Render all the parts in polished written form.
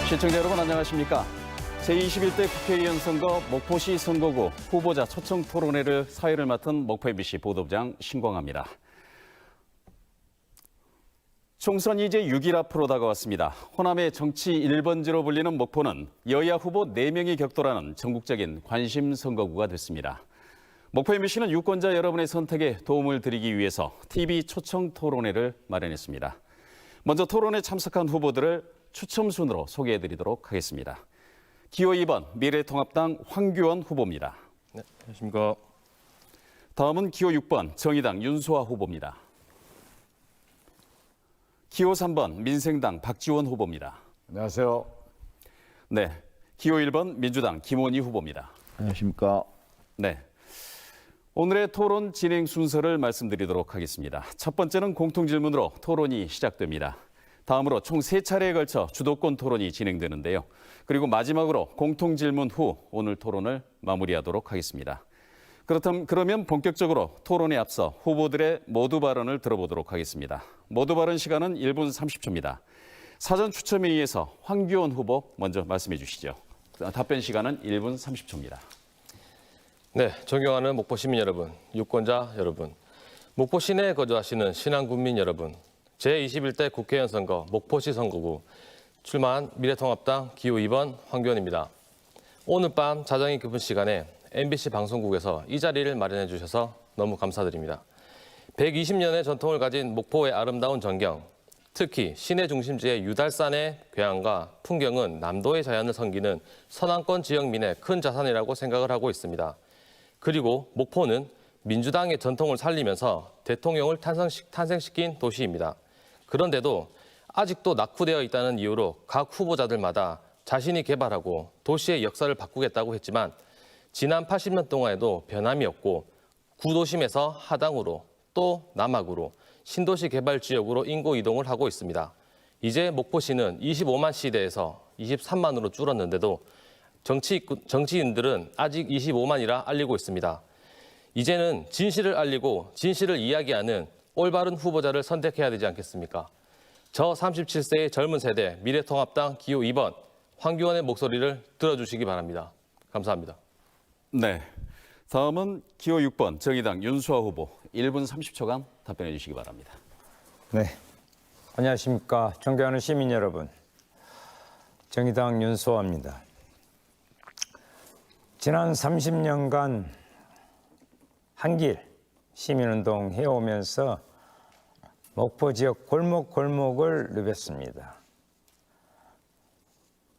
시청자 여러분 안녕하십니까? 제21대 국회의원 선거 목포시 선거구 후보자 초청 토론회를 사회를 맡은 목포 MBC 보도부장 신광합니다. 총선이 이제 6일 앞으로 다가왔습니다. 호남의 정치 1번지로 불리는 목포는 여야 후보 4명이 격돌하는 전국적인 관심 선거구가 됐습니다. 목포 MBC는 유권자 여러분의 선택에 도움을 드리기 위해서 TV 초청 토론회를 마련했습니다. 먼저 토론에 참석한 후보들을 추첨 순으로 소개해드리도록 하겠습니다. 기호 2번 미래통합당 황교안 후보입니다. 네, 안녕하십니까. 다음은 기호 6번 정의당 윤소아 후보입니다. 기호 3번 민생당 박지원 후보입니다. 안녕하세요. 네, 기호 1번 민주당 김원희 후보입니다. 안녕하십니까. 네, 오늘의 토론 진행 순서를 말씀드리도록 하겠습니다. 첫 번째는 공통질문으로 토론이 시작됩니다. 다음으로 총 3차례에 걸쳐 주도권 토론이 진행되는데요. 그리고 마지막으로 공통질문 후 오늘 토론을 마무리하도록 하겠습니다. 그러면 본격적으로 토론에 앞서 후보들의 모두 발언을 들어보도록 하겠습니다. 모두 발언 시간은 1분 30초입니다. 사전 추첨에 의해서 황교안 후보 먼저 말씀해 주시죠. 답변 시간은 1분 30초입니다. 네, 존경하는 목포 시민 여러분, 유권자 여러분, 목포 시내에 거주하시는 신안군민 여러분, 제21대 국회의원 선거 목포시 선거구 출마한 미래통합당 기호 2번 황교안입니다. 오늘 밤 자정이 깊은 시간에 MBC 방송국에서 이 자리를 마련해 주셔서 너무 감사드립니다. 120년의 전통을 가진 목포의 아름다운 전경, 특히 시내 중심지의 유달산의 괴양과 풍경은 남도의 자연을 섬기는 서남권 지역민의 큰 자산이라고 생각을 하고 있습니다. 그리고 목포는 민주당의 전통을 살리면서 대통령을 탄생시킨 도시입니다. 그런데도 아직도 낙후되어 있다는 이유로 각 후보자들마다 자신이 개발하고 도시의 역사를 바꾸겠다고 했지만 지난 80년 동안에도 변함이 없고 구도심에서 하당으로 또 남악으로 신도시 개발 지역으로 인구 이동을 하고 있습니다. 이제 목포시는 25만 시대에서 23만으로 줄었는데도 정치인들은 아직 25만이라 알리고 있습니다. 이제는 진실을 알리고 진실을 이야기하는 올바른 후보자를 선택해야 되지 않겠습니까? 저 37세의 젊은 세대 미래통합당 기호 2번 황교안의 목소리를 들어주시기 바랍니다. 감사합니다. 네, 다음은 기호 6번 정의당 윤소아 후보 1분 30초간 답변해 주시기 바랍니다. 네, 안녕하십니까. 존경하는 시민 여러분, 정의당 윤소아입니다. 지난 30년간 한길 시민운동 해오면서 목포 지역 골목골목을 누볐습니다.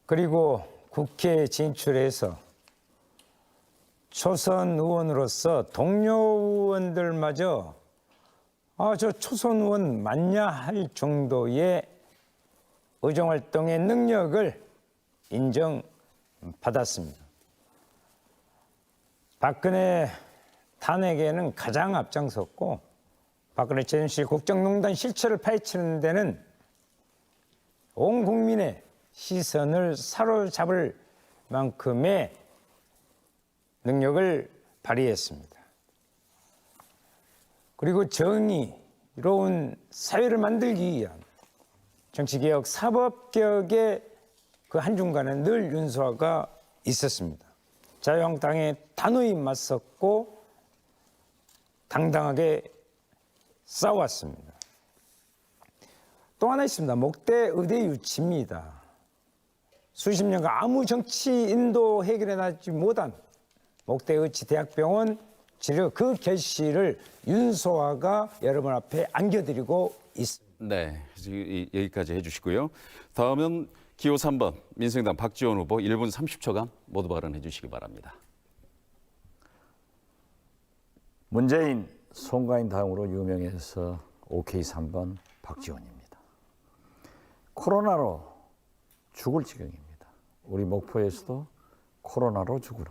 그리고 국회에 진출해서 초선 의원으로서 동료 의원들마저 저 초선 의원 맞냐 할 정도의 의정활동의 능력을 인정받았습니다. 박근혜 탄핵에는 가장 앞장섰고 박근혜 최순실 국정농단 실체를 파헤치는 데는 온 국민의 시선을 사로잡을 만큼의 능력을 발휘했습니다. 그리고 정의로운 사회를 만들기 위한 정치개혁, 사법개혁의 그 한중간에 늘 윤소아가 있었습니다. 자유한국당에 단호히 맞섰고 당당하게 싸웠습니다. 또 하나 있습니다. 목대 의대 유치입니다. 수십 년간 아무 정치 인도 해결해 나지 못한 목대 의치대학병원 치료 그 결실을 윤소아가 여러분 앞에 안겨드리고 있습니다. 네, 여기까지 해주시고요. 다음은 기호 3번 민생당 박지원 후보 1분 30초간 모두 발언해 주시기 바랍니다. 문재인, 송가인 다음으로 유명해서 OK 3번 박지원입니다. 코로나로 죽을 지경입니다. 우리 목포에서도 코로나로 죽으라,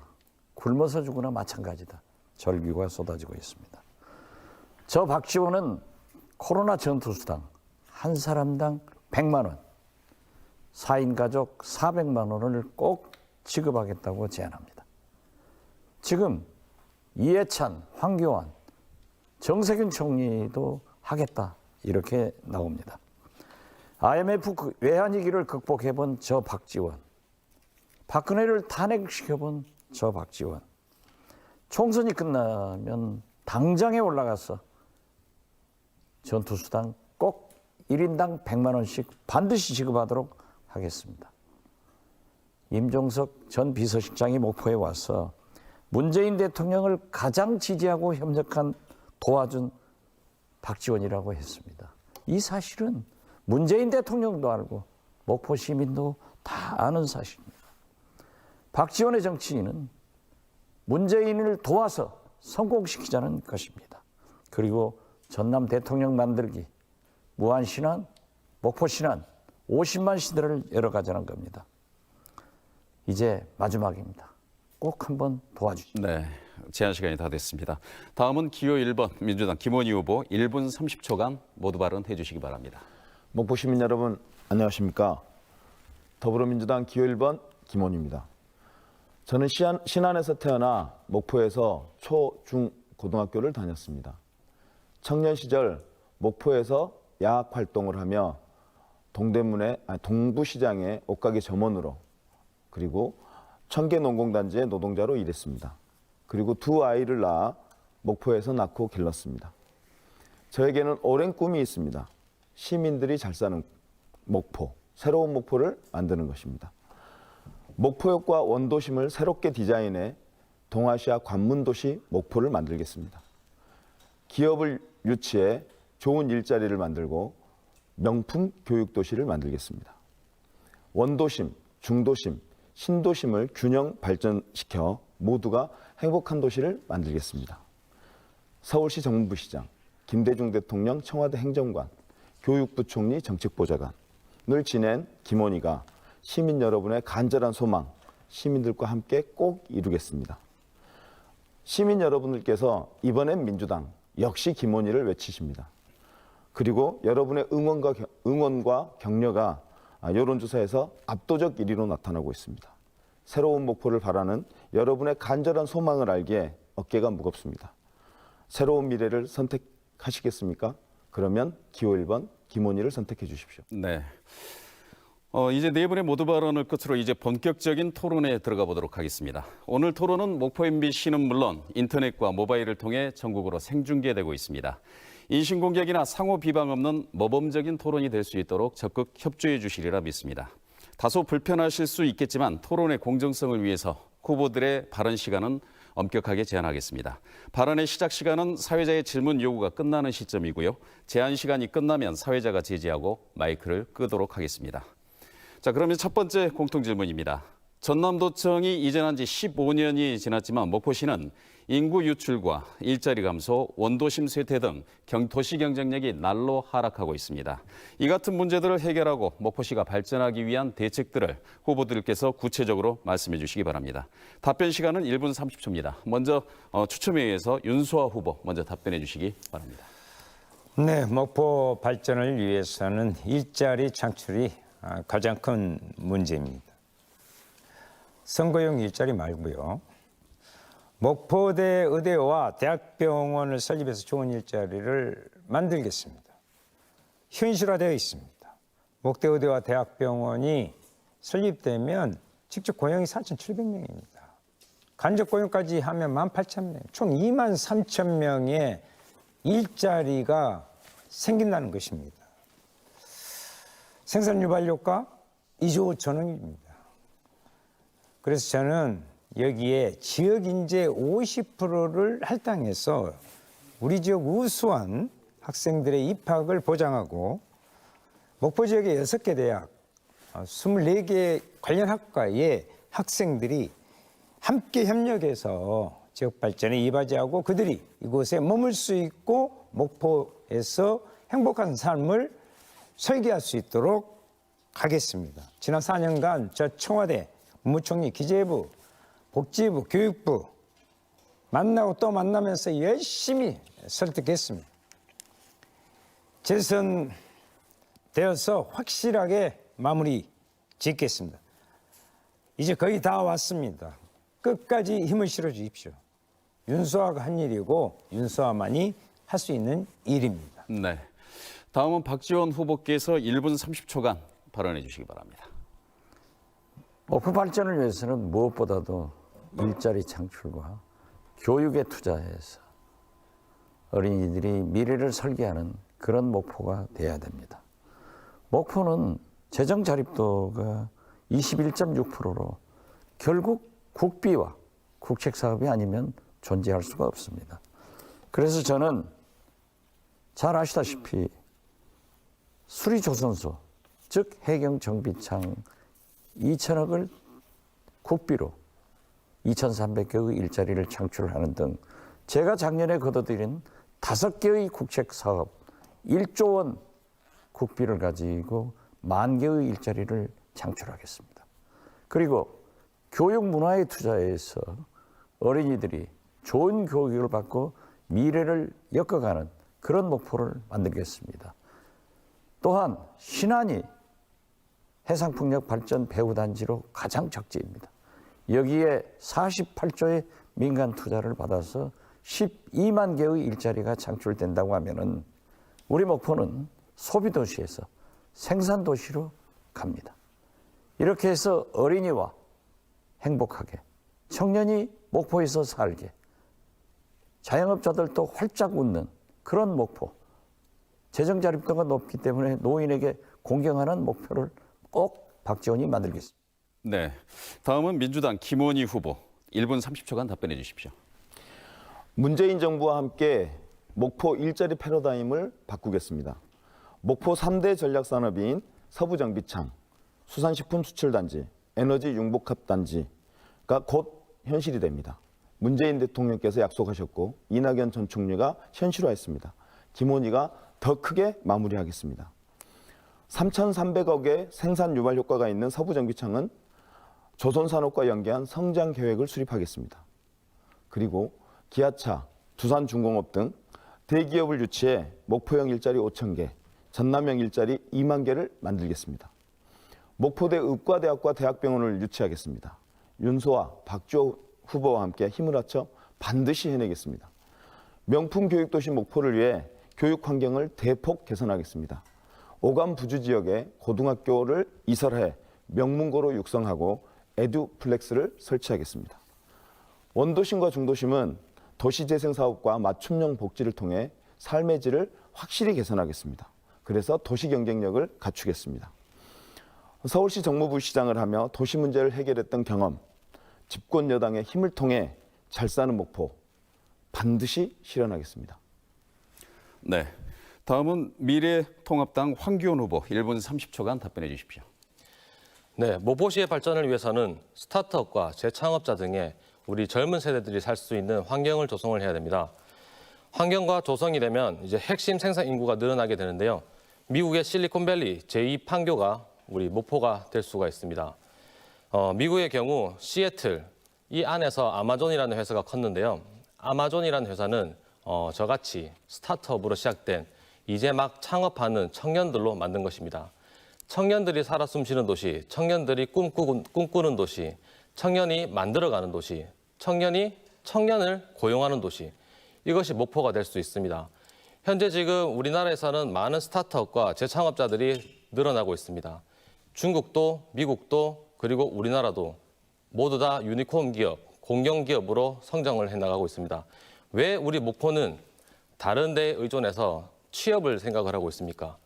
굶어서 죽으나 마찬가지다. 절규가 쏟아지고 있습니다. 저 박지원은 코로나 전투수당 한 사람당 100만 원, 4인 가족 400만 원을 꼭 지급하겠다고 제안합니다. 지금 이해찬, 황교안, 정세균 총리도 하겠다 이렇게 나옵니다. IMF 외환위기를 극복해본 저 박지원, 박근혜를 탄핵시켜본 저 박지원, 총선이 끝나면 당장에 올라가서 전투수당 꼭 1인당 100만 원씩 반드시 지급하도록 하겠습니다. 임종석 전 비서실장이 목포에 와서 문재인 대통령을 가장 지지하고 협력한 도와준 박지원이라고 했습니다. 이 사실은 문재인 대통령도 알고 목포 시민도 다 아는 사실입니다. 박지원의 정치인은 문재인을 도와서 성공시키자는 것입니다. 그리고 전남 대통령 만들기, 무한신안, 목포신안 50만 시대를 열어가자는 겁니다. 이제 마지막입니다. 꼭 한번 도와주시죠. 네, 제한 시간이 다 됐습니다. 다음은 기호 1번 민주당 김원희 후보 1분 30초간 모두 발언해 주시기 바랍니다. 목포 시민 여러분 안녕하십니까? 더불어민주당 기호 1번 김원희입니다. 저는 신안에서 태어나 목포에서 초, 중, 고등학교를 다녔습니다. 청년 시절 목포에서 야학 활동을 하며 동부시장의 옷가게 점원으로 그리고 청계농공단지의 노동자로 일했습니다. 그리고 두 아이를 낳아 목포에서 낳고 길렀습니다. 저에게는 오랜 꿈이 있습니다. 시민들이 잘 사는 목포, 새로운 목포를 만드는 것입니다. 목포역과 원도심을 새롭게 디자인해 동아시아 관문도시 목포를 만들겠습니다. 기업을 유치해 좋은 일자리를 만들고 명품 교육도시를 만들겠습니다. 원도심, 중도심, 신도심을 균형 발전시켜 모두가 행복한 도시를 만들겠습니다. 서울시 정무부시장, 김대중 대통령 청와대 행정관, 교육부총리 정책보좌관을 지낸 김원희가 시민 여러분의 간절한 소망, 시민들과 함께 꼭 이루겠습니다. 시민 여러분들께서 이번엔 민주당, 역시 김원희를 외치십니다. 그리고 여러분의 응원과 격려가 여론조사에서 압도적 1위로 나타나고 있습니다. 새로운 목포를 바라는 여러분의 간절한 소망을 알기에 어깨가 무겁습니다. 새로운 미래를 선택하시겠습니까? 그러면 기호 1번 김원희를 선택해 주십시오. 네. 이제 네 분의 모두 발언을 끝으로 이제 본격적인 토론에 들어가 보도록 하겠습니다. 오늘 토론은 목포 MBC는 물론 인터넷과 모바일을 통해 전국으로 생중계되고 있습니다. 인신공격이나 상호 비방 없는 모범적인 토론이 될 수 있도록 적극 협조해 주시리라 믿습니다. 다소 불편하실 수 있겠지만 토론의 공정성을 위해서 후보들의 발언 시간은 엄격하게 제한하겠습니다. 발언의 시작 시간은 사회자의 질문 요구가 끝나는 시점이고요. 제한 시간이 끝나면 사회자가 제지하고 마이크를 끄도록 하겠습니다. 자, 그러면 첫 번째 공통 질문입니다. 전남도청이 이전한 지 15년이 지났지만 목포시는 인구 유출과 일자리 감소, 원도심 쇠퇴 등 도시 경쟁력이 날로 하락하고 있습니다. 이 같은 문제들을 해결하고 목포시가 발전하기 위한 대책들을 후보들께서 구체적으로 말씀해 주시기 바랍니다. 답변 시간은 1분 30초입니다. 먼저 추첨회의에서 윤소아 후보 먼저 답변해 주시기 바랍니다. 네, 목포 발전을 위해서는 일자리 창출이 가장 큰 문제입니다. 선거용 일자리 말고요. 목포대 의대와 대학병원을 설립해서 좋은 일자리를 만들겠습니다. 현실화되어 있습니다. 목대 의대와 대학병원이 설립되면 직접 고용이 4,700명입니다. 간접 고용까지 하면 18,000명, 총 23,000명의 일자리가 생긴다는 것입니다. 생산 유발 효과 2조 5천 원입니다. 그래서 저는 여기에 지역 인재 50%를 할당해서 우리 지역 우수한 학생들의 입학을 보장하고 목포 지역의 6개 대학, 24개 관련 학과의 학생들이 함께 협력해서 지역 발전에 이바지하고 그들이 이곳에 머물 수 있고 목포에서 행복한 삶을 설계할 수 있도록 하겠습니다. 지난 4년간 저 청와대, 국무총리, 기재부, 복지부, 교육부 만나고 또 만나면서 열심히 설득했습니다. 재선되어서 확실하게 마무리 짓겠습니다. 이제 거의 다 왔습니다. 끝까지 힘을 실어 주십시오. 윤소아가 한 일이고 윤소아만이 할 수 있는 일입니다. 네. 다음은 박지원 후보께서 1분 30초간 발언해 주시기 바랍니다. 목포 발전을 위해서는 무엇보다도 일자리 창출과 교육에 투자해서 어린이들이 미래를 설계하는 그런 목포가 돼야 됩니다. 목포는 재정 자립도가 21.6%로 결국 국비와 국책 사업이 아니면 존재할 수가 없습니다. 그래서 저는 잘 아시다시피 수리조선소, 즉 해경정비창 2천억을 국비로 2,300개의 일자리를 창출하는 등 제가 작년에 거둬들인 5개의 국책 사업 1조 원 국비를 가지고 10,000개의 일자리를 창출하겠습니다. 그리고 교육 문화에 투자해서 어린이들이 좋은 교육을 받고 미래를 엮어가는 그런 목표를 만들겠습니다. 또한 신안이 해상풍력 발전 배후단지로 가장 적지입니다. 여기에 48조의 민간 투자를 받아서 12만 개의 일자리가 창출된다고 하면은 우리 목포는 소비도시에서 생산도시로 갑니다. 이렇게 해서 어린이와 행복하게, 청년이 목포에서 살게, 자영업자들도 활짝 웃는 그런 목포, 재정 자립도가 높기 때문에 노인에게 공경하는 목표를 꼭 박지원이 만들겠습니다. 네, 다음은 민주당 김원희 후보 1분 30초간 답변해 주십시오. 문재인 정부와 함께 목포 일자리 패러다임을 바꾸겠습니다. 목포 3대 전략산업인 서부정비창, 수산식품 수출단지, 에너지 융복합단지가 곧 현실이 됩니다. 문재인 대통령께서 약속하셨고 이낙연 전 총리가 현실화했습니다. 김원희가 더 크게 마무리하겠습니다. 3,300억의 생산 유발 효과가 있는 서부정비창은 조선산업과 연계한 성장 계획을 수립하겠습니다. 그리고 기아차, 두산중공업 등 대기업을 유치해 목포형 일자리 5,000개, 전남형 일자리 2만 개를 만들겠습니다. 목포대 의과대학과 대학병원을 유치하겠습니다. 윤소아, 박주호 후보와 함께 힘을 합쳐 반드시 해내겠습니다. 명품 교육도시 목포를 위해 교육 환경을 대폭 개선하겠습니다. 오감 부주 지역에 고등학교를 이설해 명문고로 육성하고 에듀플렉스를 설치하겠습니다. 원도심과 중도심은 도시재생 사업과 맞춤형 복지를 통해 삶의 질을 확실히 개선하겠습니다. 그래서 도시 경쟁력을 갖추겠습니다. 서울시 정무부시장을 하며 도시 문제를 해결했던 경험, 집권 여당의 힘을 통해 잘 사는 목포 반드시 실현하겠습니다. 네, 다음은 미래통합당 황교안 후보 1분 30초간 답변해 주십시오. 네, 목포시의 발전을 위해서는 스타트업과 재창업자 등의 우리 젊은 세대들이 살 수 있는 환경을 조성을 해야 됩니다. 환경과 조성이 되면 이제 핵심 생산 인구가 늘어나게 되는데요. 미국의 실리콘밸리 제2판교가 우리 목포가 될 수가 있습니다. 미국의 경우 시애틀 이 안에서 아마존이라는 회사가 컸는데요. 아마존이라는 회사는 저같이 스타트업으로 시작된 이제 막 창업하는 청년들로 만든 것입니다. 청년들이 살아 숨쉬는 도시, 청년들이 꿈꾸는 도시, 청년이 만들어가는 도시, 청년이 청년을 고용하는 도시, 이것이 목포가 될 수 있습니다. 현재 지금 우리나라에서는 많은 스타트업과 재창업자들이 늘어나고 있습니다. 중국도, 미국도, 그리고 우리나라도 모두 다 유니콘 기업, 공영 기업으로 성장을 해나가고 있습니다. 왜 우리 목포는 다른 데에 의존해서 취업을 생각을 하고 있습니까?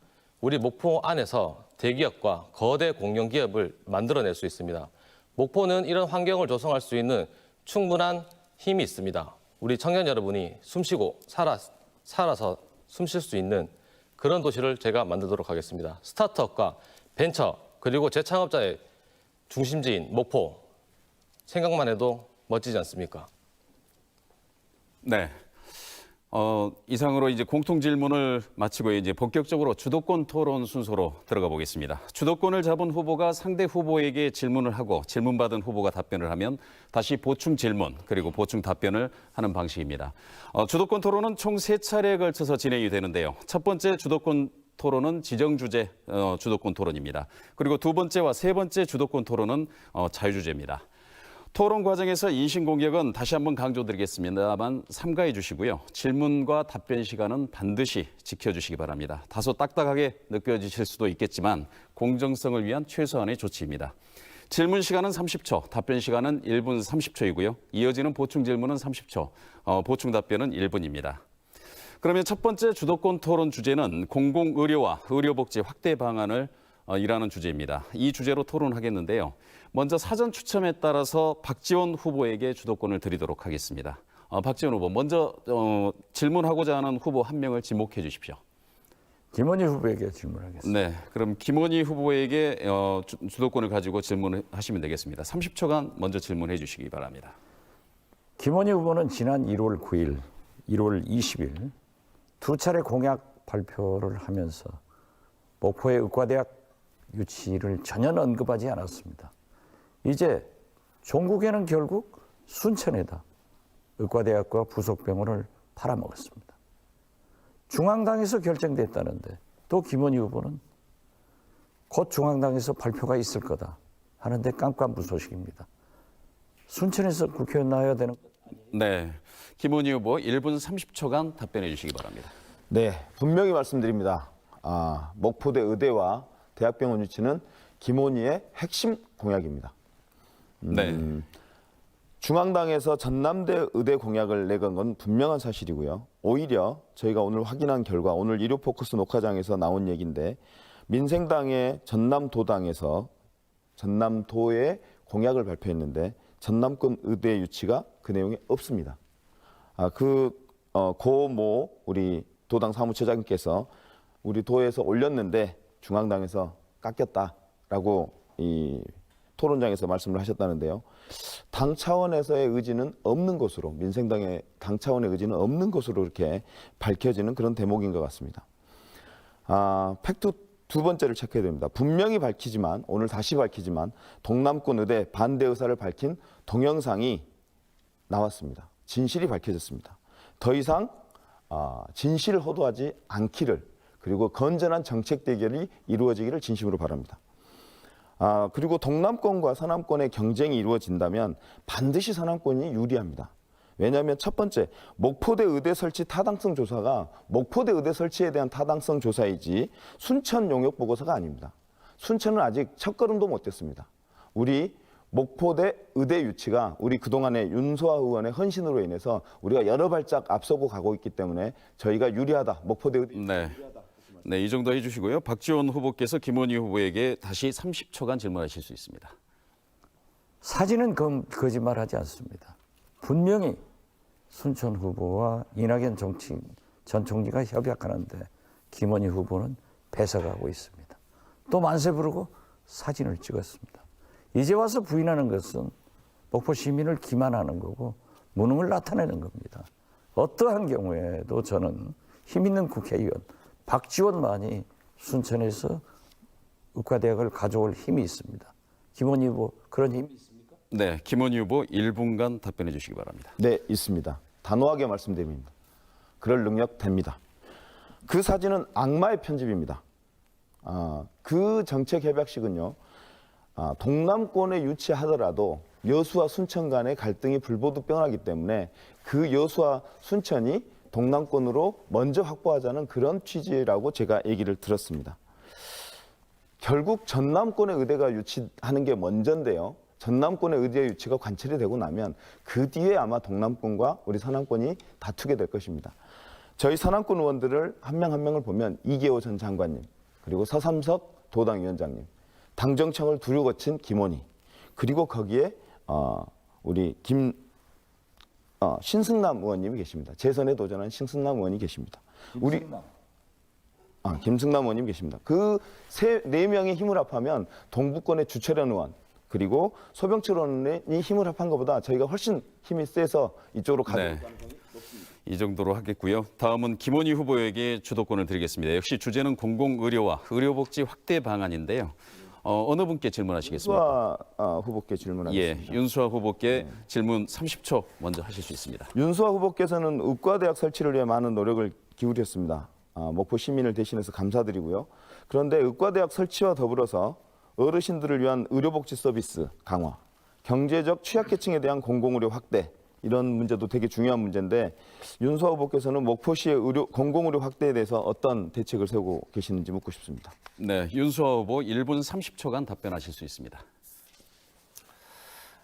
우리 목포 안에서 대기업과 거대 공영 기업을 만들어낼 수 있습니다. 목포는 이런 환경을 조성할 수 있는 충분한 힘이 있습니다. 우리 청년 여러분이 숨쉬고 살아서 숨쉴 수 있는 그런 도시를 제가 만들도록 하겠습니다. 스타트업과 벤처 그리고 재창업자의 중심지인 목포, 생각만 해도 멋지지 않습니까? 네. 이상으로 이제 공통 질문을 마치고 이제 본격적으로 주도권 토론 순서로 들어가 보겠습니다. 주도권을 잡은 후보가 상대 후보에게 질문을 하고 질문받은 후보가 답변을 하면 다시 보충 질문 그리고 보충 답변을 하는 방식입니다. 주도권 토론은 총 3차례에 걸쳐서 진행이 되는데요. 첫 번째 주도권 토론은 지정 주제 주도권 토론입니다. 그리고 두 번째와 세 번째 주도권 토론은 자유주제입니다. 토론 과정에서 인신공격은 다시 한번 강조드리겠습니다만 삼가해 주시고요. 질문과 답변 시간은 반드시 지켜주시기 바랍니다. 다소 딱딱하게 느껴지실 수도 있겠지만 공정성을 위한 최소한의 조치입니다. 질문 시간은 30초, 답변 시간은 1분 30초이고요. 이어지는 보충 질문은 30초, 보충 답변은 1분입니다. 그러면 첫 번째 주도권 토론 주제는 공공의료와 의료복지 확대 방안을 이라는 주제입니다. 이 주제로 토론하겠는데요. 먼저 사전 추첨에 따라서 박지원 후보에게 주도권을 드리도록 하겠습니다. 박지원 후보, 먼저 질문하고자 하는 후보 한 명을 지목해 주십시오. 김원희 후보에게 질문하겠습니다. 네, 그럼 김원희 후보에게 주도권을 가지고 질문하시면 되겠습니다. 30초간 먼저 질문해 주시기 바랍니다. 김원희 후보는 지난 1월 9일, 1월 20일 두 차례 공약 발표를 하면서 목포의 의과대학 유치를 전혀 언급하지 않았습니다. 이제 종국에는 결국 순천에다 의과대학과 부속병원을 팔아먹었습니다. 중앙당에서 결정됐다는데 또 김원희 후보는 곧 중앙당에서 발표가 있을 거다 하는데 깜깜무소식입니다. 순천에서 국회의원 나와야 되는 네, 김원희 후보 1분 30초간 답변해 주시기 바랍니다. 네, 분명히 말씀드립니다. 목포대 의대와 대학병원 유치는 김원희의 핵심 공약입니다. 네. 중앙당에서 전남대 의대 공약을 내건 건 분명한 사실이고요. 오히려 저희가 오늘 확인한 결과 오늘 일요포커스 녹화장에서 나온 얘기인데 민생당의 전남도당에서 전남도의 공약을 발표했는데 전남권 의대 유치가 그 내용에 없습니다. 고모 우리 도당 사무처장님께서 우리 도에서 올렸는데 중앙당에서 깎였다라고 이 토론장에서 말씀을 하셨다는데요. 당 차원에서의 의지는 없는 것으로 민생당의 당 차원의 의지는 없는 것으로 이렇게 밝혀지는 그런 대목인 것 같습니다. 팩트 두 번째를 체크해야 됩니다. 분명히 밝히지만 오늘 다시 밝히지만 동남권 의대 반대 의사를 밝힌 동영상이 나왔습니다. 진실이 밝혀졌습니다. 더 이상 진실을 호도하지 않기를 그리고 건전한 정책 대결이 이루어지기를 진심으로 바랍니다. 그리고 동남권과 서남권의 경쟁이 이루어진다면 반드시 서남권이 유리합니다. 왜냐하면 첫 번째, 목포대 의대 설치 타당성 조사가 목포대 의대 설치에 대한 타당성 조사이지 순천 용역 보고서가 아닙니다. 순천은 아직 첫걸음도 못 뗐습니다. 우리 목포대 의대 유치가 우리 그동안의 윤소아 의원의 헌신으로 인해서 우리가 여러 발짝 앞서고 가고 있기 때문에 저희가 유리하다. 목포대 의대 유리하다. 네, 이 정도 해주시고요. 박지원 후보께서 김원희 후보에게 다시 30초간 질문하실 수 있습니다. 사진은 거짓말하지 않습니다. 분명히 순천 후보와 이낙연 전 총리가 협약하는데 김원희 후보는 배석하고 있습니다. 또 만세 부르고 사진을 찍었습니다. 이제 와서 부인하는 것은 목포 시민을 기만하는 거고 무능을 나타내는 겁니다. 어떠한 경우에도 저는 힘 있는 국회의원 박지원만이 순천에서 의과대학을 가져올 힘이 있습니다. 김원희 후보 그런 힘이 있습니까? 네, 김원희 후보 1분간 답변해 주시기 바랍니다. 네, 있습니다. 단호하게 말씀드립니다. 그럴 능력 됩니다. 그 사진은 악마의 편집입니다. 그 정책 협약식은요. 동남권에 유치하더라도 여수와 순천 간의 갈등이 불보듯 뻔하기 때문에 그 여수와 순천이 동남권으로 먼저 확보하자는 그런 취지라고 제가 얘기를 들었습니다. 결국 전남권의 의대가 유치하는 게 먼저인데요. 전남권의 의대 유치가 관철이 되고 나면 그 뒤에 아마 동남권과 우리 서남권이 다투게 될 것입니다. 저희 서남권 의원들을 한 명 한 명을 보면 이계호 전 장관님, 그리고 서삼석 도당위원장님, 당정청을 두루 거친 김원희, 그리고 거기에 우리 신승남 의원님이 계십니다. 재선에 도전한 신승남 의원이 계십니다. 김승남 의원님 계십니다. 그 네 명의 힘을 합하면 동부권의 주철현 의원 그리고 소병철 의원이 힘을 합한 것보다 저희가 훨씬 힘이 세서 이쪽으로 가는 가능성이 높습니다. 이 정도로 하겠고요. 다음은 김원희 후보에게 주도권을 드리겠습니다. 역시 주제는 공공의료와 의료복지 확대 방안인데요. 어느 분께 질문하시겠습니까? 윤수아 후보께 질문하겠습니다. 예, 윤수아 후보께 질문 30초 먼저 하실 수 있습니다. 윤수아 후보께서는 의과대학 설치를 위해 많은 노력을 기울였습니다. 목포 시민을 대신해서 감사드리고요. 그런데 의과대학 설치와 더불어서 어르신들을 위한 의료복지 서비스 강화, 경제적 취약계층에 대한 공공의료 확대 이런 문제도 되게 중요한 문제인데 윤수아 후보께서는 목포시의 공공의료 확대에 대해서 어떤 대책을 세우고 계시는지 묻고 싶습니다. 네, 윤수아 후보 1분 30초간 답변하실 수 있습니다.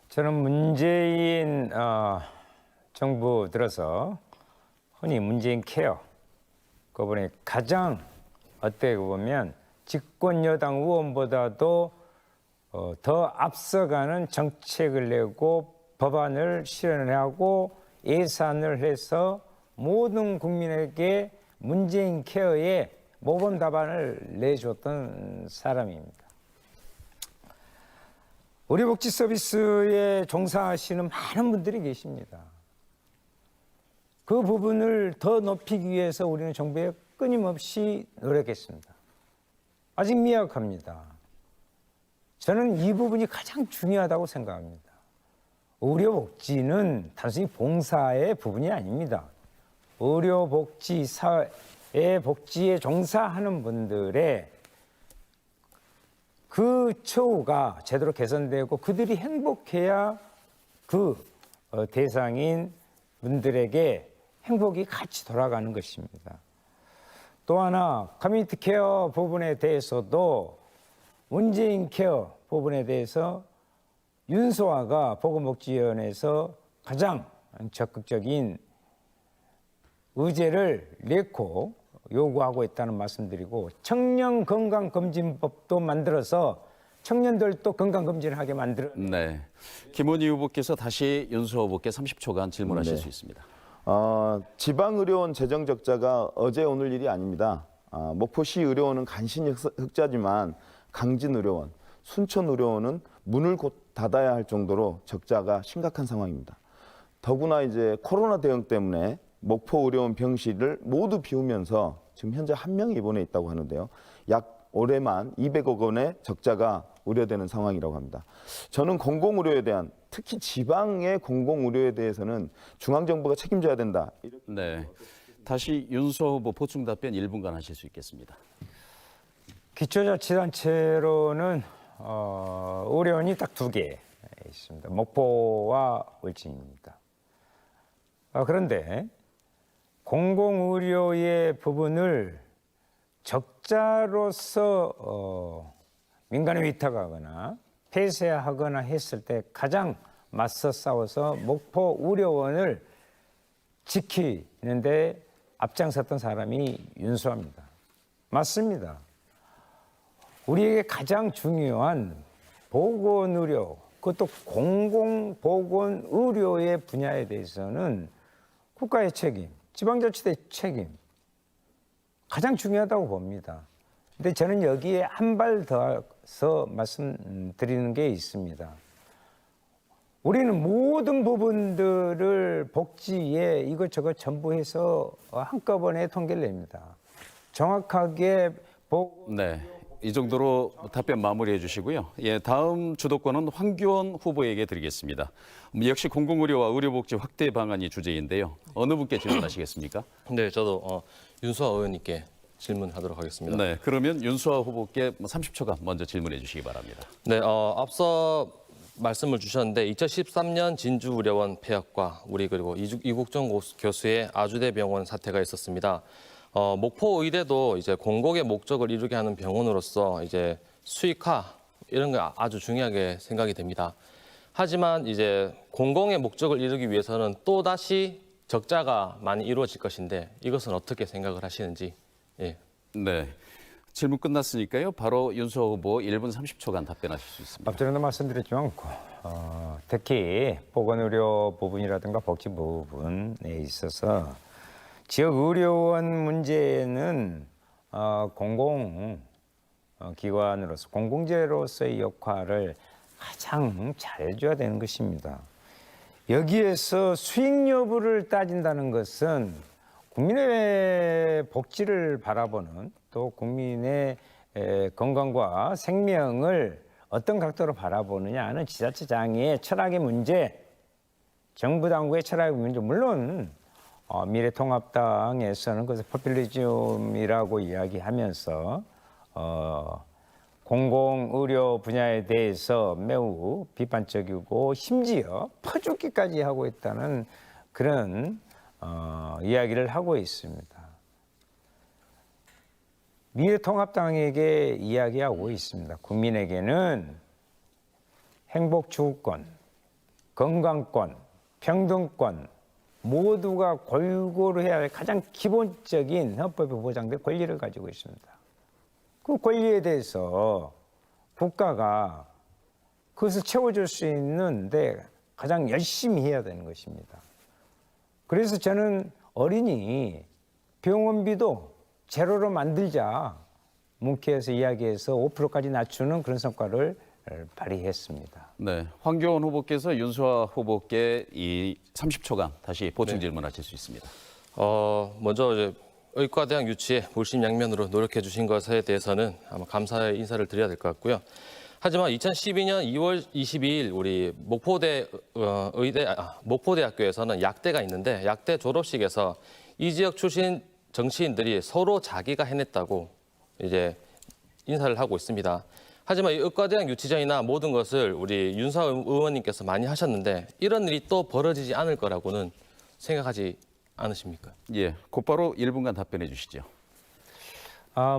저는 문재인 정부 들어서 흔히 문재인 케어 그분이 가장 어떻게 보면 집권 여당 의원보다도 더 앞서가는 정책을 내고 법안을 실현을 하고 예산을 해서 모든 국민에게 문재인 케어에 모범 답안을 내줬던 사람입니다. 의료복지 서비스에 종사하시는 많은 분들이 계십니다. 그 부분을 더 높이기 위해서 우리는 정부에 끊임없이 노력했습니다. 아직 미약합니다. 저는 이 부분이 가장 중요하다고 생각합니다. 의료복지는 단순히 봉사의 부분이 아닙니다. 의료복지, 사회 복지에 종사하는 분들의 그 처우가 제대로 개선되고 그들이 행복해야 그 대상인 분들에게 행복이 같이 돌아가는 것입니다. 또 하나 커뮤니티 케어 부분에 대해서도 문재인 케어 부분에 대해서 윤소아가 보건복지위원회에서 가장 적극적인 의제를 내고 요구하고 있다는 말씀드리고 청년 건강검진법도 만들어서 청년들도 건강검진을 하게 만들어. 네, 김원희 후보께서 다시 윤수아 후보께 30초간 질문하실 네. 수 있습니다. 지방의료원 재정 적자가 어제 오늘 일이 아닙니다. 목포시 의료원은 간신히 흑자지만 강진의료원, 순천의료원은 문을 곧 닫아야 할 정도로 적자가 심각한 상황입니다. 더구나 이제 코로나 대응 때문에 목포 의료원 병실을 모두 비우면서 지금 현재 1명이 입원해 있다고 하는데요. 약 올해만 200억 원의 적자가 우려되는 상황이라고 합니다. 저는 공공의료에 대한 특히 지방의 공공의료에 대해서는 중앙정부가 책임져야 된다. 네, 다시 윤수아 후보 보충 답변 1분간 하실 수 있겠습니다. 기초자치단체로는 의료원이 딱 2개 있습니다. 목포와 울진입니다. 그런데 공공의료의 부분을 적자로서 민간에 위탁하거나 폐쇄하거나 했을 때 가장 맞서 싸워서 목포 의료원을 지키는데 앞장섰던 사람이 윤수아입니다. 맞습니다. 우리에게 가장 중요한 보건의료, 그것도 공공보건의료의 분야에 대해서는 국가의 책임, 지방자치대 책임 가장 중요하다고 봅니다. 근데 저는 여기에 한 발 더서 말씀드리는 게 있습니다. 우리는 모든 부분들을 복지에 이것저것 전부 해서 한꺼번에 통계를 냅니다. 정확하게 네, 이 정도로 답변 마무리해 주시고요. 예, 다음 주도권은 황교안 후보에게 드리겠습니다. 역시 공공의료와 의료복지 확대 방안이 주제인데요. 어느 분께 질문하시겠습니까? 네, 저도 윤수아 의원님께 질문하도록 하겠습니다. 네, 그러면 윤수아 후보께 30초간 먼저 질문해 주시기 바랍니다. 네, 앞서 말씀을 주셨는데 2013년 진주의료원 폐업과 우리 그리고 이국종 교수의 아주대병원 사태가 있었습니다. 목포 의대도 이제 공공의 목적을 이루게 하는 병원으로서 이제 수익화 이런 게 아주 중요하게 생각이 됩니다. 하지만 이제 공공의 목적을 이루기 위해서는 또 다시 적자가 많이 이루어질 것인데 이것은 어떻게 생각을 하시는지. 예. 네, 질문 끝났으니까요. 바로 윤수아 후보 1분 30초간 답변하실 수 있습니다. 앞전에도 말씀드렸지만 특히 보건의료 부분이라든가 복지 부분에 있어서 지역의료원 문제는 공공기관으로서 공공재로서의 역할을 가장 잘해줘야 되는 것입니다. 여기에서 수익 여부를 따진다는 것은 국민의 복지를 바라보는 또 국민의 건강과 생명을 어떤 각도로 바라보느냐는 지자체장의 철학의 문제, 정부 당국의 철학의 문제, 물론 미래통합당에서는 그것을 포퓰리즘이라고 이야기하면서 공공의료 분야에 대해서 매우 비판적이고 심지어 퍼주기까지 하고 있다는 그런 이야기를 하고 있습니다. 미래통합당에게 이야기하고 있습니다. 국민에게는 행복 추구권, 건강권, 평등권 모두가 골고루 해야 할 가장 기본적인 헌법에 보장된 권리를 가지고 있습니다. 그 권리에 대해서 국가가 그것을 채워줄 수 있는데 가장 열심히 해야 되는 것입니다. 그래서 저는 어린이 병원비도 제로로 만들자 문케에서 이야기해서 5%까지 낮추는 그런 성과를 발휘했습니다. 네, 황교안 후보께서 윤수아 후보께 이 30초간 다시 보충 질문하실 수 있습니다. 먼저 이제 의과대학 유치에 물심양면으로 노력해 주신 것에 대해서는 아마 감사의 인사를 드려야 될 것 같고요. 하지만 2012년 2월 22일 우리 목포대학교에서는 약대가 있는데 약대 졸업식에서 이 지역 출신 정치인들이 서로 자기가 해냈다고 이제 인사를 하고 있습니다. 하지만 이 의과대학 유치전이나 모든 것을 우리 윤수아 의원님께서 많이 하셨는데 이런 일이 또 벌어지지 않을 거라고는 생각하지 않으십니까? 예, 곧바로 1분간 답변해 주시죠.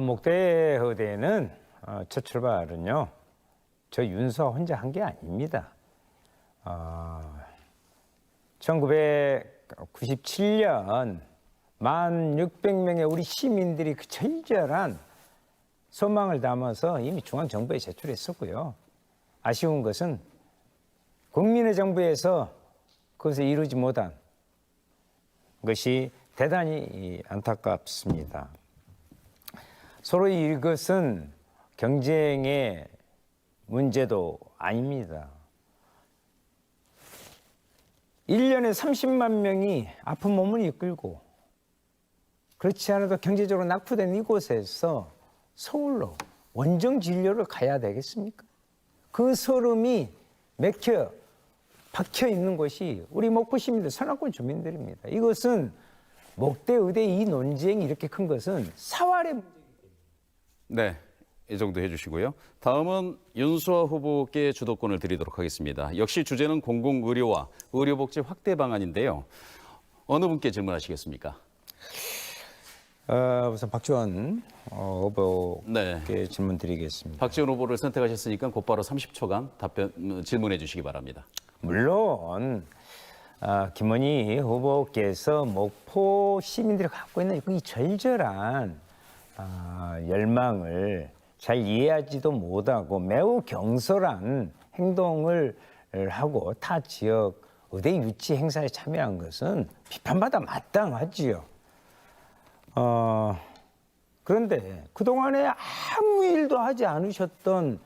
목대의대는 첫 출발은요. 저 윤수아 혼자 한 게 아닙니다. 1997년 1600명의 우리 시민들이 그 절절한 소망을 담아서 이미 중앙정부에 제출했었고요. 아쉬운 것은 국민의 정부에서 그것을 이루지 못한 것이 대단히 안타깝습니다. 서로 이것은 경쟁의 문제도 아닙니다. 1년에 30만 명이 아픈 몸을 이끌고 그렇지 않아도 경제적으로 낙후된 이곳에서 서울로 원정 진료를 가야 되겠습니까? 그 서름이 박혀 있는 것이 우리 목포 시민들, 서남권 주민들입니다. 이것은 목대의대 이 논쟁이 이렇게 큰 것은 사활의 문제입니다. 네, 이 정도 해주시고요. 다음은 윤수아 후보께 주도권을 드리도록 하겠습니다. 역시 주제는 공공의료와 의료복지 확대 방안인데요. 어느 분께 질문하시겠습니까? 우선 박지원 후보께 질문 드리겠습니다. 박지원 후보를 선택하셨으니까 곧바로 30초간 질문해 주시기 바랍니다. 물론 김원희 후보께서 목포 시민들이 갖고 있는 이 절절한 열망을 잘 이해하지도 못하고 매우 경솔한 행동을 하고 타 지역 의대 유치 행사에 참여한 것은 비판받아 마땅하지요. 그런데 그동안에 아무 일도 하지 않으셨던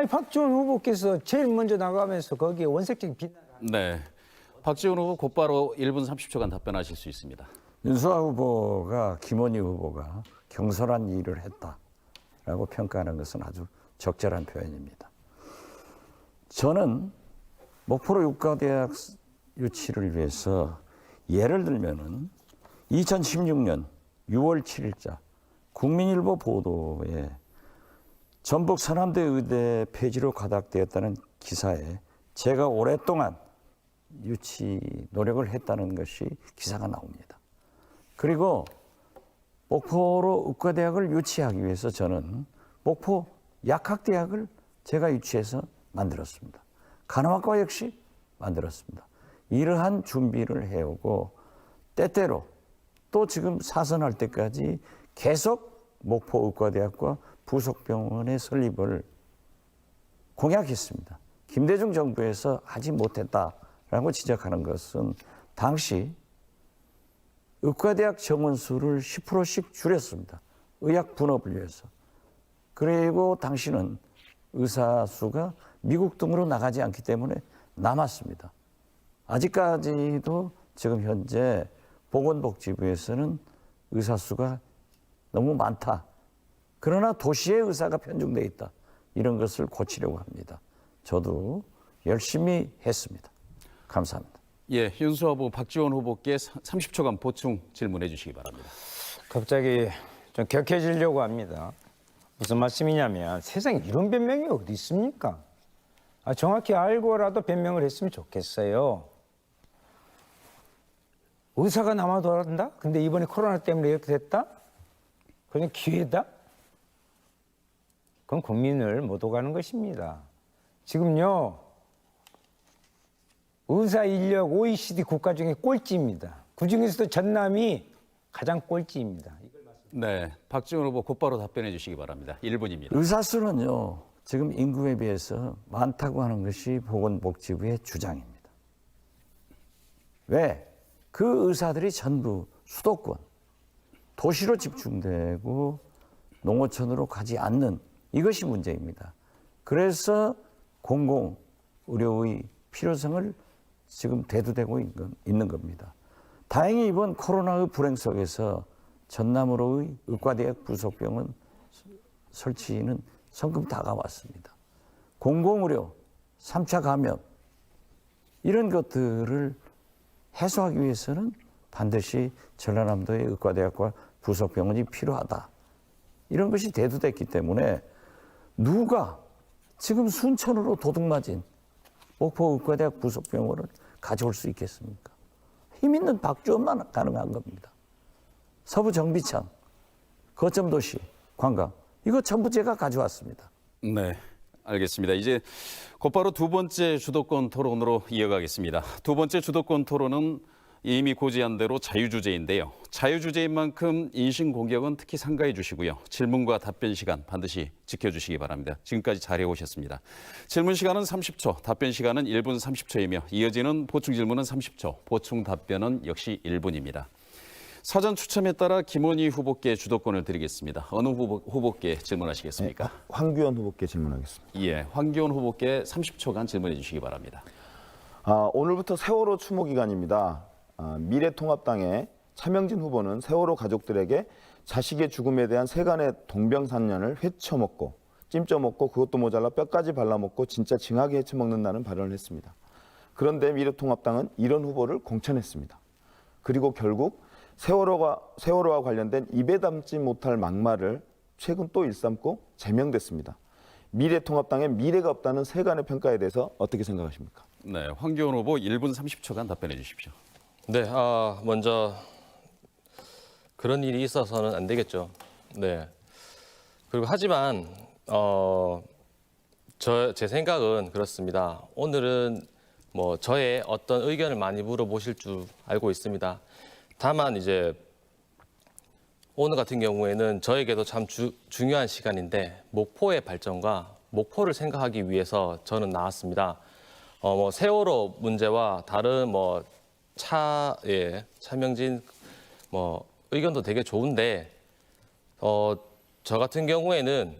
박지원 후보께서 제일 먼저 나가면서 거기에 원색적인 비난을 네, 박지원 후보 곧바로 1분 30초간 답변하실 수 있습니다. 윤수아 후보가 김원희 후보가 경솔한 일을 했다라고 평가하는 것은 아주 적절한 표현입니다. 저는 목포로 의과대학 유치를 위해서 예를 들면은 2016년 6월 7일자 국민일보 보도에 전북 서남대 의대 폐지로 가닥되었다는 기사에 제가 오랫동안 유치 노력을 했다는 것이 기사가 나옵니다. 그리고 목포로 의과대학을 유치하기 위해서 저는 목포 약학대학을 제가 유치해서 만들었습니다. 간호학과 역시 만들었습니다. 이러한 준비를 해오고 때때로 또 지금 사선할 때까지 계속 목포 의과대학과 부속병원의 설립을 공약했습니다. 김대중 정부에서 하지 못했다라고 지적하는 것은 당시 의과대학 정원수를 10%씩 줄였습니다. 의학 분업을 위해서. 그리고 당시는 의사 수가 미국 등으로 나가지 않기 때문에 남았습니다. 아직까지도 지금 현재 보건복지부에서는 의사 수가 너무 많다. 그러나 도시의 의사가 편중되어 있다. 이런 것을 고치려고 합니다. 저도 열심히 했습니다. 감사합니다. 예, 윤수아 후보, 박지원 후보께 30초간 보충 질문해 주시기 바랍니다. 갑자기 좀 격해지려고 합니다. 무슨 말씀이냐면 세상에 이런 변명이 어디 있습니까? 정확히 알고라도 변명을 했으면 좋겠어요. 의사가 남아돌아간다? 근데 이번에 코로나 때문에 이렇게 됐다? 그냥 기회다? 그건 국민을 못 오가는 것입니다. 지금요, 의사 인력 OECD 국가 중에 꼴찌입니다. 그중에서도 전남이 가장 꼴찌입니다. 네, 박지원 후보 곧바로 답변해 주시기 바랍니다. 1분입니다. 의사 수는요, 지금 인구에 비해서 많다고 하는 것이 보건복지부의 주장입니다. 왜? 그 의사들이 전부 수도권, 도시로 집중되고 농어촌으로 가지 않는 이것이 문제입니다. 그래서 공공의료의 필요성을 지금 대두되고 있는 겁니다. 다행히 이번 코로나의 불행 속에서 전남으로의 의과대학 부속병원 설치는 성큼 다가왔습니다. 공공의료, 3차 감염 이런 것들을 해소하기 위해서는 반드시 전라남도의 의과대학과 부속병원이 필요하다. 이런 것이 대두됐기 때문에 누가 지금 순천으로 도둑맞은 목포 의과대학 부속병원을 가져올 수 있겠습니까? 힘 있는 박지원만 가능한 겁니다. 서부 정비창, 거점도시, 관광 이거 전부 제가 가져왔습니다. 네, 알겠습니다. 이제 곧바로 두 번째 주도권 토론으로 이어가겠습니다. 두 번째 주도권 토론은 이미 고지한 대로 자유주제인데요. 자유주제인 만큼 인신공격은 특히 삼가해 주시고요. 질문과 답변 시간 반드시 지켜주시기 바랍니다. 지금까지 잘해오셨습니다. 질문 시간은 30초, 답변 시간은 1분 30초이며 이어지는 보충 질문은 30초, 보충 답변은 역시 1분입니다. 사전 추첨에 따라 김원희 후보께 주도권을 드리겠습니다. 어느 후보께 질문하시겠습니까? 네, 황교안 후보께 질문하겠습니다. 예, 황교안 후보께 30초간 질문해 주시기 바랍니다. 오늘부터 세월호 추모 기간입니다. 미래통합당의 차명진 후보는 세월호 가족들에게 자식의 죽음에 대한 세간의 동병상련을 회쳐먹고 찜쪄먹고 그것도 모자라 뼈까지 발라먹고 진짜 징하게 헤쳐먹는다는 발언을 했습니다. 그런데 미래통합당은 이런 후보를 공천했습니다. 그리고 결국 세월호와 관련된 입에 담지 못할 막말을 최근 또 일삼고 제명됐습니다. 미래통합당의 미래가 없다는 세간의 평가에 대해서 어떻게 생각하십니까? 네, 황교안 후보 1분 30초간 답변해 주십시오. 네, 먼저 그런 일이 있어서는 안 되겠죠. 네. 그리고 하지만 제 생각은 그렇습니다. 오늘은 뭐 저의 어떤 의견을 많이 물어보실 줄 알고 있습니다. 다만 이제 오늘 같은 경우에는 저에게도 참 중요한 시간인데 목포의 발전과 목포를 생각하기 위해서 저는 나왔습니다. 뭐 세월호 문제와 다른 뭐 차명진 뭐 의견도 되게 좋은데 저 같은 경우에는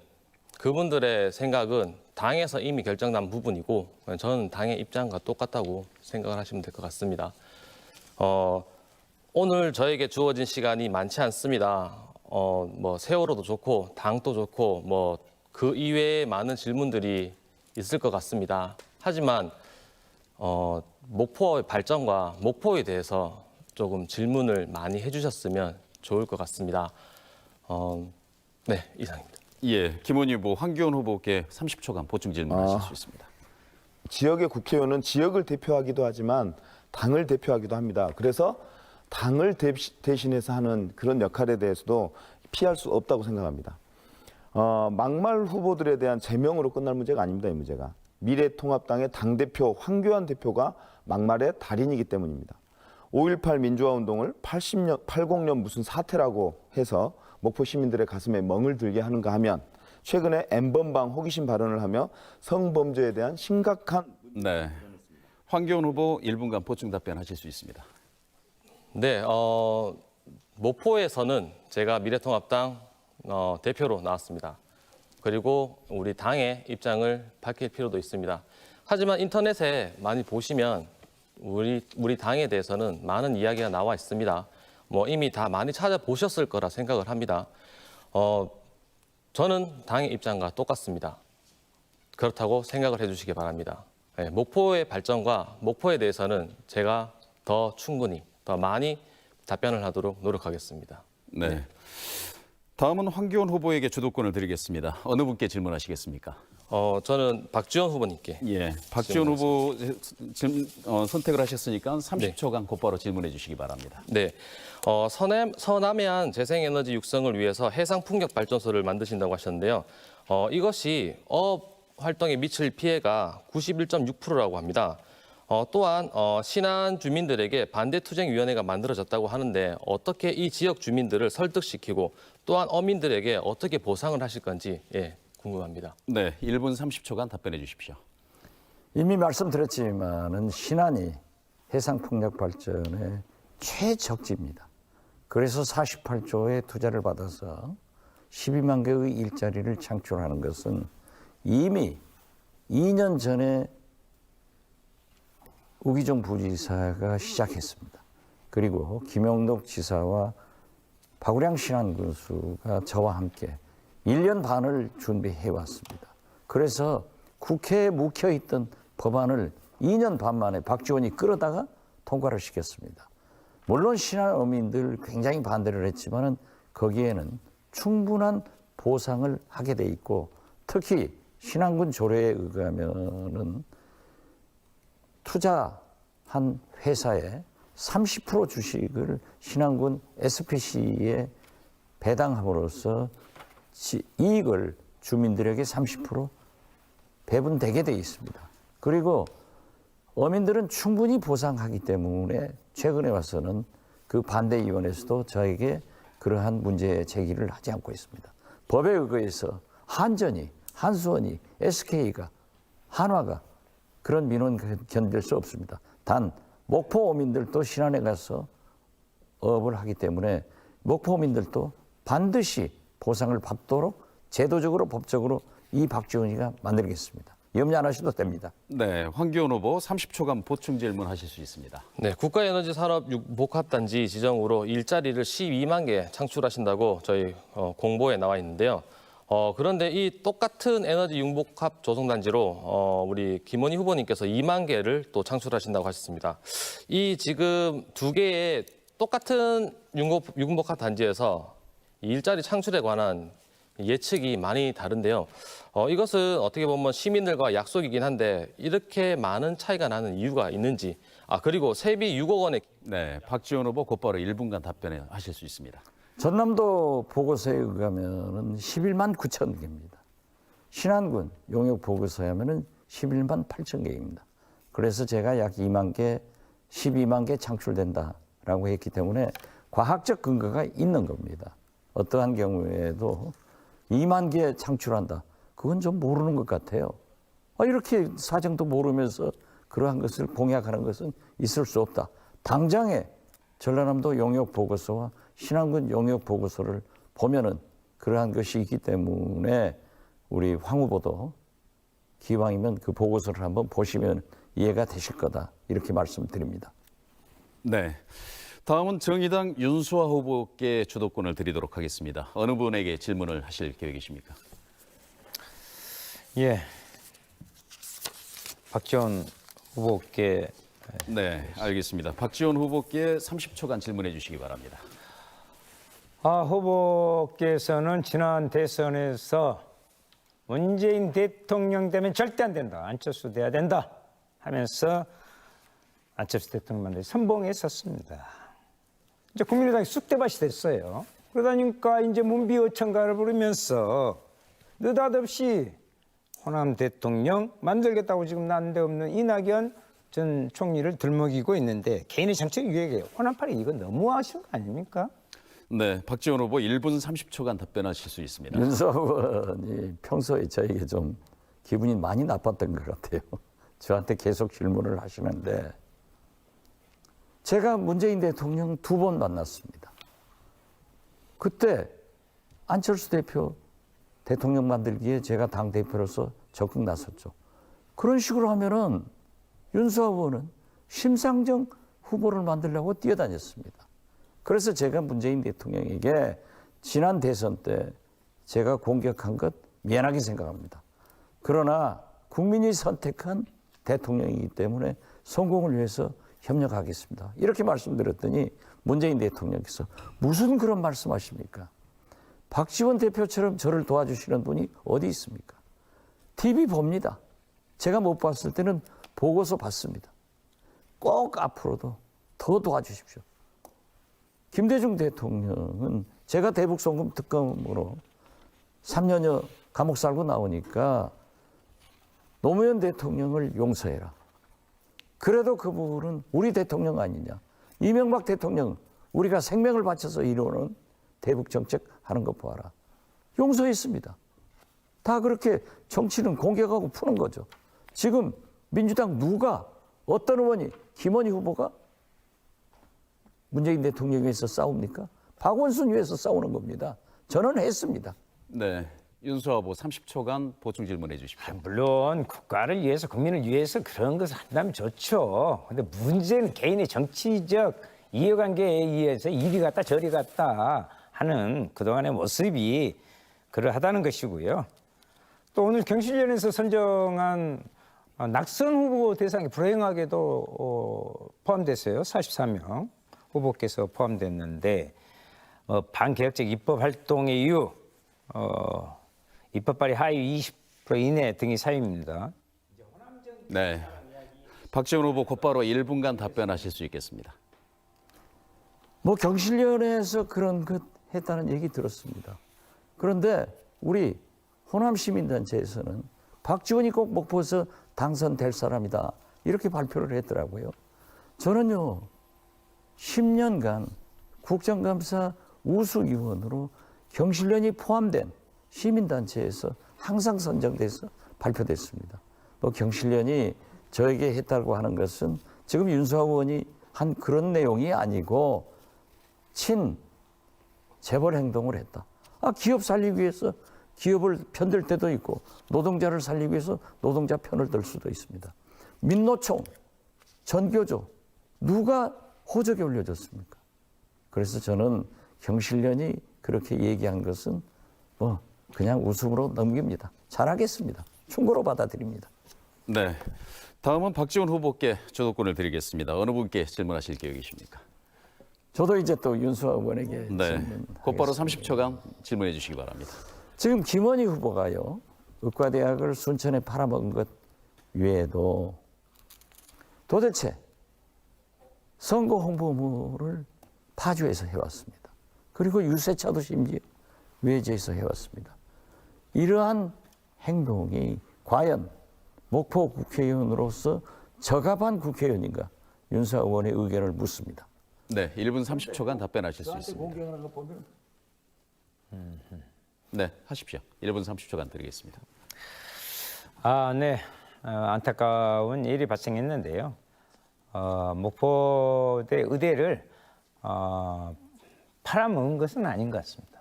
그분들의 생각은 당에서 이미 결정난 부분이고 저는 당의 입장과 똑같다고 생각을 하시면 될 것 같습니다. 오늘 저에게 주어진 시간이 많지 않습니다. 뭐 세월호도 좋고 당도 좋고 뭐 그 이외에 많은 질문들이 있을 것 같습니다. 하지만 목포의 발전과 목포에 대해서 조금 질문을 많이 해주셨으면 좋을 것 같습니다. 네, 이상입니다. 예, 김원희 후보, 황교안 후보께 30초간 보충 질문하실 수 있습니다. 지역의 국회의원은 지역을 대표하기도 하지만 당을 대표하기도 합니다. 그래서 당을 대신해서 하는 그런 역할에 대해서도 피할 수 없다고 생각합니다. 막말 후보들에 대한 제명으로 끝날 문제가 아닙니다. 이 문제가. 미래통합당의 당대표 황교안 대표가 막말의 달인이기 때문입니다. 5.18 민주화운동을 80년 무슨 사태라고 해서 목포 시민들의 가슴에 멍을 들게 하는가 하면 최근에 N번방 호기심 발언을 하며 성범죄에 대한 심각한 네, 황교안 후보 1분간 보충 답변하실 수 있습니다. 네, 목포에서는 제가 미래통합당 대표로 나왔습니다. 그리고 우리 당의 입장을 밝힐 필요도 있습니다. 하지만 인터넷에 많이 보시면 우리 당에 대해서는 많은 이야기가 나와 있습니다. 뭐 이미 다 많이 찾아보셨을 거라 생각을 합니다. 저는 당의 입장과 똑같습니다. 그렇다고 생각을 해주시기 바랍니다. 네, 목포의 발전과 목포에 대해서는 제가 더 충분히 더 많이 답변을 하도록 노력하겠습니다. 네. 다음은 황교안 후보에게 주도권을 드리겠습니다. 어느 분께 질문하시겠습니까? 저는 박지원 후보님께. 예, 박지원 후보 선택을 하셨으니까 30초간 곧바로 질문해 주시기 바랍니다. 네, 서남해안 재생에너지 육성을 위해서 해상풍력발전소를 만드신다고 하셨는데요. 이것이 어업 활동에 미칠 피해가 91.6%라고 합니다. 또한 신안 주민들에게 반대투쟁위원회가 만들어졌다고 하는데 어떻게 이 지역 주민들을 설득시키고 또한 어민들에게 어떻게 보상을 하실 건지 궁금합니다. 네, 1분 30초간 답변해 주십시오. 이미 말씀드렸지만은 신안이 해상풍력 발전의 최적지입니다. 그래서 48조의 투자를 받아서 12만 개의 일자리를 창출하는 것은 이미 2년 전에 우기정 부지사가 시작했습니다. 그리고 김영덕 지사와 박우량 신안군수가 저와 함께 1년 반을 준비해 왔습니다. 그래서 국회에 묵혀있던 법안을 2년 반 만에 박지원이 끌어다가 통과를 시켰습니다. 물론 신안 어민들 굉장히 반대를 했지만은 거기에는 충분한 보상을 하게 돼 있고 특히 신안군 조례에 의하면은 투자한 회사에 30% 주식을 신안군 SPC에 배당함으로써 이익을 주민들에게 30% 배분되게 돼 있습니다. 그리고 어민들은 충분히 보상하기 때문에 최근에 와서는 그 반대위원회에서도 저에게 그러한 문제 제기를 하지 않고 있습니다. 법에 의거해서 한전이, 한수원이, SK가, 한화가 그런 민원 견딜 수 없습니다. 단 목포 어민들도 신안에 가서 어업을 하기 때문에 목포 어민들도 반드시 보상을 받도록 제도적으로 법적으로 이 박지원이가 만들겠습니다. 염려 안 하셔도 됩니다. 네, 황교안 후보 30초간 보충 질문하실 수 있습니다. 네, 국가에너지산업 복합단지 지정으로 일자리를 12만 개 창출하신다고 저희 공보에 나와 있는데요. 그런데 이 똑같은 에너지 융복합 조성단지로 우리 김원희 후보님께서 2만 개를 또 창출하신다고 하셨습니다. 이 지금 두 개의 똑같은 융복합 단지에서 일자리 창출에 관한 예측이 많이 다른데요. 이것은 어떻게 보면 시민들과 약속이긴 한데 이렇게 많은 차이가 나는 이유가 있는지, 그리고 세비 6억 원의 네, 박지원 후보 곧바로 1분간 답변하실 수 있습니다. 전남도 보고서에 의하면은 11만 9천 개입니다. 신안군 용역 보고서에 하면은 11만 8천 개입니다. 그래서 제가 약 2만 개, 12만 개 창출된다라고 했기 때문에 과학적 근거가 있는 겁니다. 어떠한 경우에도 2만 개 창출한다. 그건 좀 모르는 것 같아요. 이렇게 사정도 모르면서 그러한 것을 공약하는 것은 있을 수 없다. 당장에 전라남도 용역 보고서와 신안군 용역 보고서를 보면은 그러한 것이 있기 때문에 우리 황 후보도 기왕이면 그 보고서를 한번 보시면 이해가 되실 거다. 이렇게 말씀드립니다. 네. 다음은 정의당 윤수아 후보께 주도권을 드리도록 하겠습니다. 어느 분에게 질문을 하실 계획이십니까? 예. 박지원 후보께 네, 알겠습니다. 박지원 후보께 30초간 질문해 주시기 바랍니다. 후보께서는 지난 대선에서 문재인 대통령 되면 절대 안 된다. 안철수 돼야 된다 하면서 안철수 대통령 만들기 선봉했었습니다. 이제 국민의당이 쑥대밭이 됐어요. 그러다니까 이제 문비어천가를 부르면서 느닷없이 호남 대통령 만들겠다고 지금 난데없는 이낙연 전 총리를 들먹이고 있는데 개인의 정책 유예에 호남파리 이거 너무하신 거 아닙니까? 네, 박지원 후보 1분 30초간 답변하실 수 있습니다. 윤수아 의원이 평소에 저에게 좀 기분이 많이 나빴던 것 같아요. 저한테 계속 질문을 하시는데 제가 문재인 대통령 2번 만났습니다. 그때 안철수 대표 대통령 만들기에 제가 당대표로서 적극 나섰죠. 그런 식으로 하면은 윤수아 후보는 심상정 후보를 만들려고 뛰어다녔습니다. 그래서 제가 문재인 대통령에게 지난 대선 때 제가 공격한 것 미안하게 생각합니다. 그러나 국민이 선택한 대통령이기 때문에 성공을 위해서 협력하겠습니다. 이렇게 말씀드렸더니 문재인 대통령께서 무슨 그런 말씀하십니까? 박지원 대표처럼 저를 도와주시는 분이 어디 있습니까? TV 봅니다. 제가 못 봤을 때는 보고서 봤습니다. 꼭 앞으로도 더 도와주십시오. 김대중 대통령은 제가 대북 송금 특검으로 3년여 감옥 살고 나오니까 노무현 대통령을 용서해라. 그래도 그분은 우리 대통령 아니냐. 이명박 대통령 우리가 생명을 바쳐서 이루는 대북 정책 하는 거 보아라. 용서했습니다. 다 그렇게 정치는 공격하고 푸는 거죠. 지금 민주당 누가 어떤 의원이 김원희 후보가 문재인 대통령 위해서 싸웁니까? 박원순 위해서 싸우는 겁니다. 저는 했습니다. 네, 윤수아 후보 30초간 보충 질문해 주십시오. 물론 국가를 위해서 국민을 위해서 그런 것을 한다면 좋죠. 근데 문제는 개인의 정치적 이해관계에 의해서 이리 갔다 저리 갔다 하는 그동안의 모습이 그러하다는 것이고요. 또 오늘 경실련에서 선정한 낙선 후보 대상에 불행하게도 포함됐어요. 44명 후보께서 포함됐는데 반개혁적 입법 활동의 이유, 입법 발의 하위 20% 이내 등이 사유입니다. 네, 박지원 후보 곧바로 1분간 답변하실 수 있겠습니다. 뭐 경실련에서 그런 것 했다는 얘기 들었습니다. 그런데 우리 호남시민단체에서는 박지원이 꼭 목포에서 당선될 사람이다 이렇게 발표를 했더라고요. 저는요 10년간 국정감사 우수위원으로 경실련이 포함된 시민단체에서 항상 선정돼서 발표됐습니다. 뭐 경실련이 저에게 했다고 하는 것은 지금 윤수아 의원이 한 그런 내용이 아니고 친 재벌 행동을 했다. 기업 살리기 위해서 기업을 편들 때도 있고 노동자를 살리기 위해서 노동자 편을 들 수도 있습니다. 민노총, 전교조 누가 호적에 올려졌습니까? 그래서 저는 경실련이 그렇게 얘기한 것은 뭐 그냥 웃음으로 넘깁니다. 잘하겠습니다. 충고로 받아들입니다. 네, 다음은 박지원 후보께 주도권을 드리겠습니다. 어느 분께 질문하실 계획이십니까? 저도 이제 또 윤수아 의원에게 네, 질문하겠습니다. 곧바로 30초간 질문해 주시기 바랍니다. 지금 김원희 후보가요. 의과대학을 순천에 팔아먹은 것 외에도 도대체 선거 홍보물을 파주에서 해왔습니다. 그리고 유세차도 심지어 외지에서 해왔습니다. 이러한 행동이 과연 목포 국회의원으로서 적합한 국회의원인가 윤수아 의원의 의견을 묻습니다. 네, 1분 30초간 답변하실 수 있습니다. 공격하는 거 보면 네, 하십시오. 1분 30초간 드리겠습니다. 네. 안타까운 일이 발생했는데요. 목포대 의대를 팔아먹은 것은 아닌 것 같습니다.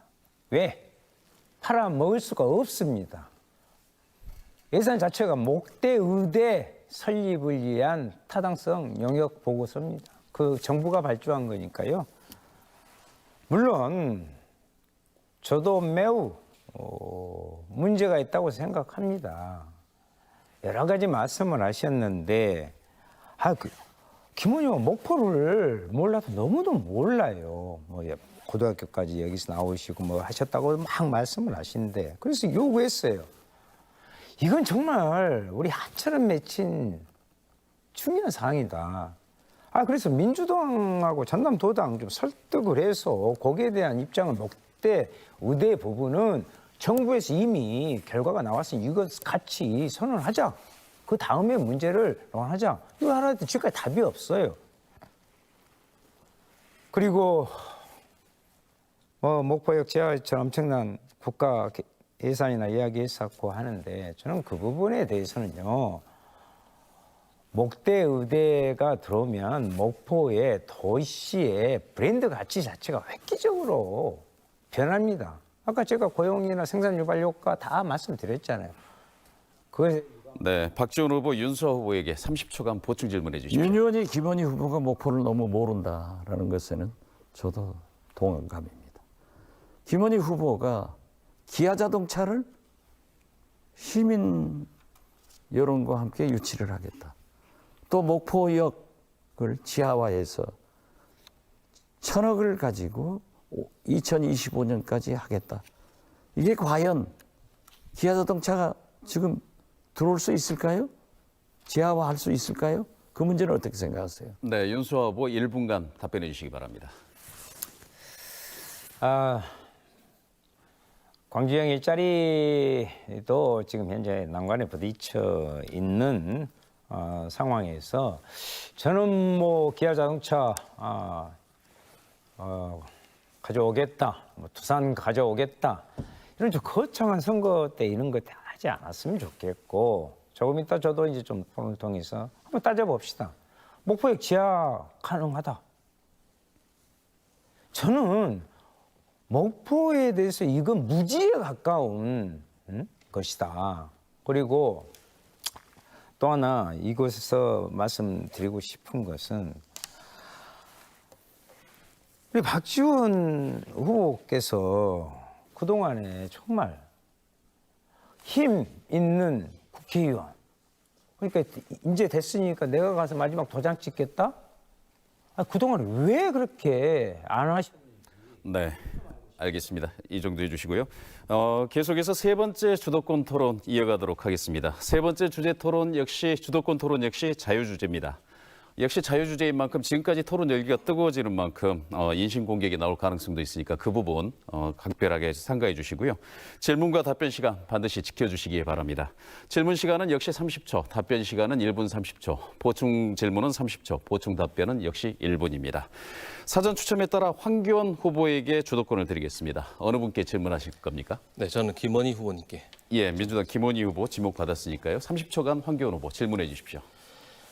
왜? 팔아먹을 수가 없습니다. 예산 자체가 목대 의대 설립을 위한 타당성 영역 보고서입니다. 그 정부가 발주한 거니까요. 물론 저도 매우 문제가 있다고 생각합니다. 여러 가지 말씀을 하셨는데 김원희 의원 목포를 몰라도 너무도 몰라요. 뭐 고등학교까지 여기서 나오시고 뭐 하셨다고 막 말씀을 하시는데 그래서 요구했어요. 이건 정말 우리 하처럼 맺힌 중요한 사항이다. 그래서 민주당하고 전남도당 좀 설득을 해서 거기에 대한 입장을 목대 의대 부분은 정부에서 이미 결과가 나왔으니 이거 같이 선언하자. 그 다음에 문제를 논하자. 이거 하나도 지금까지 답이 없어요. 그리고 목포역 지하철 엄청난 국가 예산이나 이야기했었고 하는데 저는 그 부분에 대해서는요. 목대 의대가 들어오면 목포의 도시의 브랜드 가치 자체가 획기적으로 변합니다. 아까 제가 고용이나 생산 유발 효과 다 말씀드렸잖아요. 네, 박지원 후보, 윤수아 후보에게 30초간 보충 질문해 주십시오. 윤 의원이 김원희 후보가 목포를 너무 모른다라는 것에는 저도 동감입니다. 김원희 후보가 기아자동차를 시민 여론과 함께 유치를 하겠다. 또 목포역을 지하화해서 1,000억을 가지고 2025년까지 하겠다. 이게 과연 기아자동차가 지금 들어올 수 있을까요? 지하화할 수 있을까요? 그 문제는 어떻게 생각하세요? 네, 윤수아 후보 1분간 답변해 주시기 바랍니다. 광주형 일자리도 지금 현재 난관에 부딪혀 있는 상황에서 저는 뭐 기아자동차 가져오겠다, 뭐 두산 가져오겠다 이런 좀 거창한 선거 때 이런 거 하지 않았으면 좋겠고 조금 이따 저도 이제 좀 토론을 통해서 한번 따져봅시다. 목포역 지하 가능하다. 저는 목포에 대해서 이건 무지에 가까운 것이다. 그리고 또 하나 이곳에서 말씀드리고 싶은 것은 우리 박지원 후보께서 그동안에 정말 힘 있는 국회의원, 그러니까 이제 됐으니까 내가 가서 마지막 도장 찍겠다? 그동안 왜 그렇게 안 하셨는지. 네, 알겠습니다. 이 정도 해주시고요. 계속해서 세 번째 주도권 토론 이어가도록 하겠습니다. 세 번째 주제 토론 역시 주도권 토론 역시 자유주제입니다. 역시 자유주제인 만큼 지금까지 토론 열기가 뜨거워지는 만큼 인신공격이 나올 가능성도 있으니까 그 부분 각별하게 삼가해 주시고요. 질문과 답변 시간 반드시 지켜주시기 바랍니다. 질문 시간은 역시 30초, 답변 시간은 1분 30초, 보충 질문은 30초, 보충 답변은 역시 1분입니다. 사전 추첨에 따라 황교안 후보에게 주도권을 드리겠습니다. 어느 분께 질문하실 겁니까? 네, 저는 김원희 후보님께. 예, 민주당 김원희 후보 지목 받았으니까요. 30초간 황교안 후보 질문해 주십시오.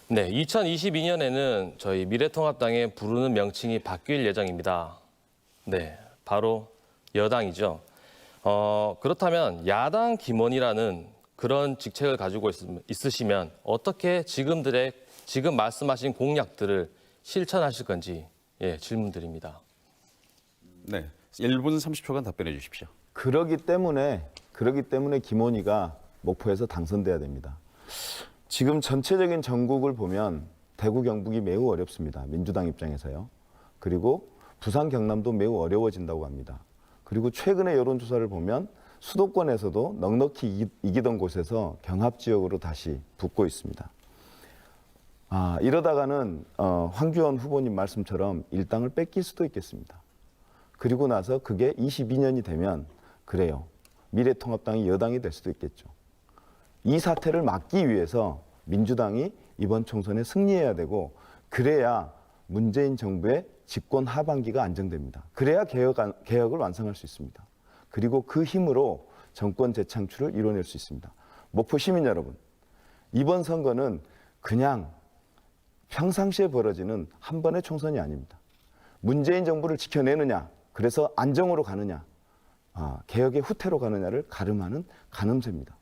네, 2022년에는 저희 미래통합당의 부르는 명칭이 바뀔 예정입니다. 네, 바로 여당이죠. 그렇다면 야당 김원희라는 그런 직책을 가지고 있으시면 어떻게 지금 말씀하신 공약들을 실천하실 건지 질문드립니다. 네, 1분 30초간 답변해 주십시오. 그러기 때문에 김원희가 목포에서 당선돼야 됩니다. 지금 전체적인 전국을 보면 대구, 경북이 매우 어렵습니다. 민주당 입장에서요. 그리고 부산, 경남도 매우 어려워진다고 합니다. 그리고 최근의 여론조사를 보면 수도권에서도 넉넉히 이기던 곳에서 경합 지역으로 다시 붙고 있습니다. 이러다가는 황교안 후보님 말씀처럼 일당을 뺏길 수도 있겠습니다. 그리고 나서 그게 22년이 되면 그래요. 미래통합당이 여당이 될 수도 있겠죠. 이 사태를 막기 위해서 민주당이 이번 총선에 승리해야 되고 그래야 문재인 정부의 집권 하반기가 안정됩니다. 그래야 개혁을 완성할 수 있습니다. 그리고 그 힘으로 정권 재창출을 이뤄낼 수 있습니다. 목포 시민 여러분, 이번 선거는 그냥 평상시에 벌어지는 한 번의 총선이 아닙니다. 문재인 정부를 지켜내느냐, 그래서 안정으로 가느냐, 개혁의 후퇴로 가느냐를 가름하는 가늠세입니다.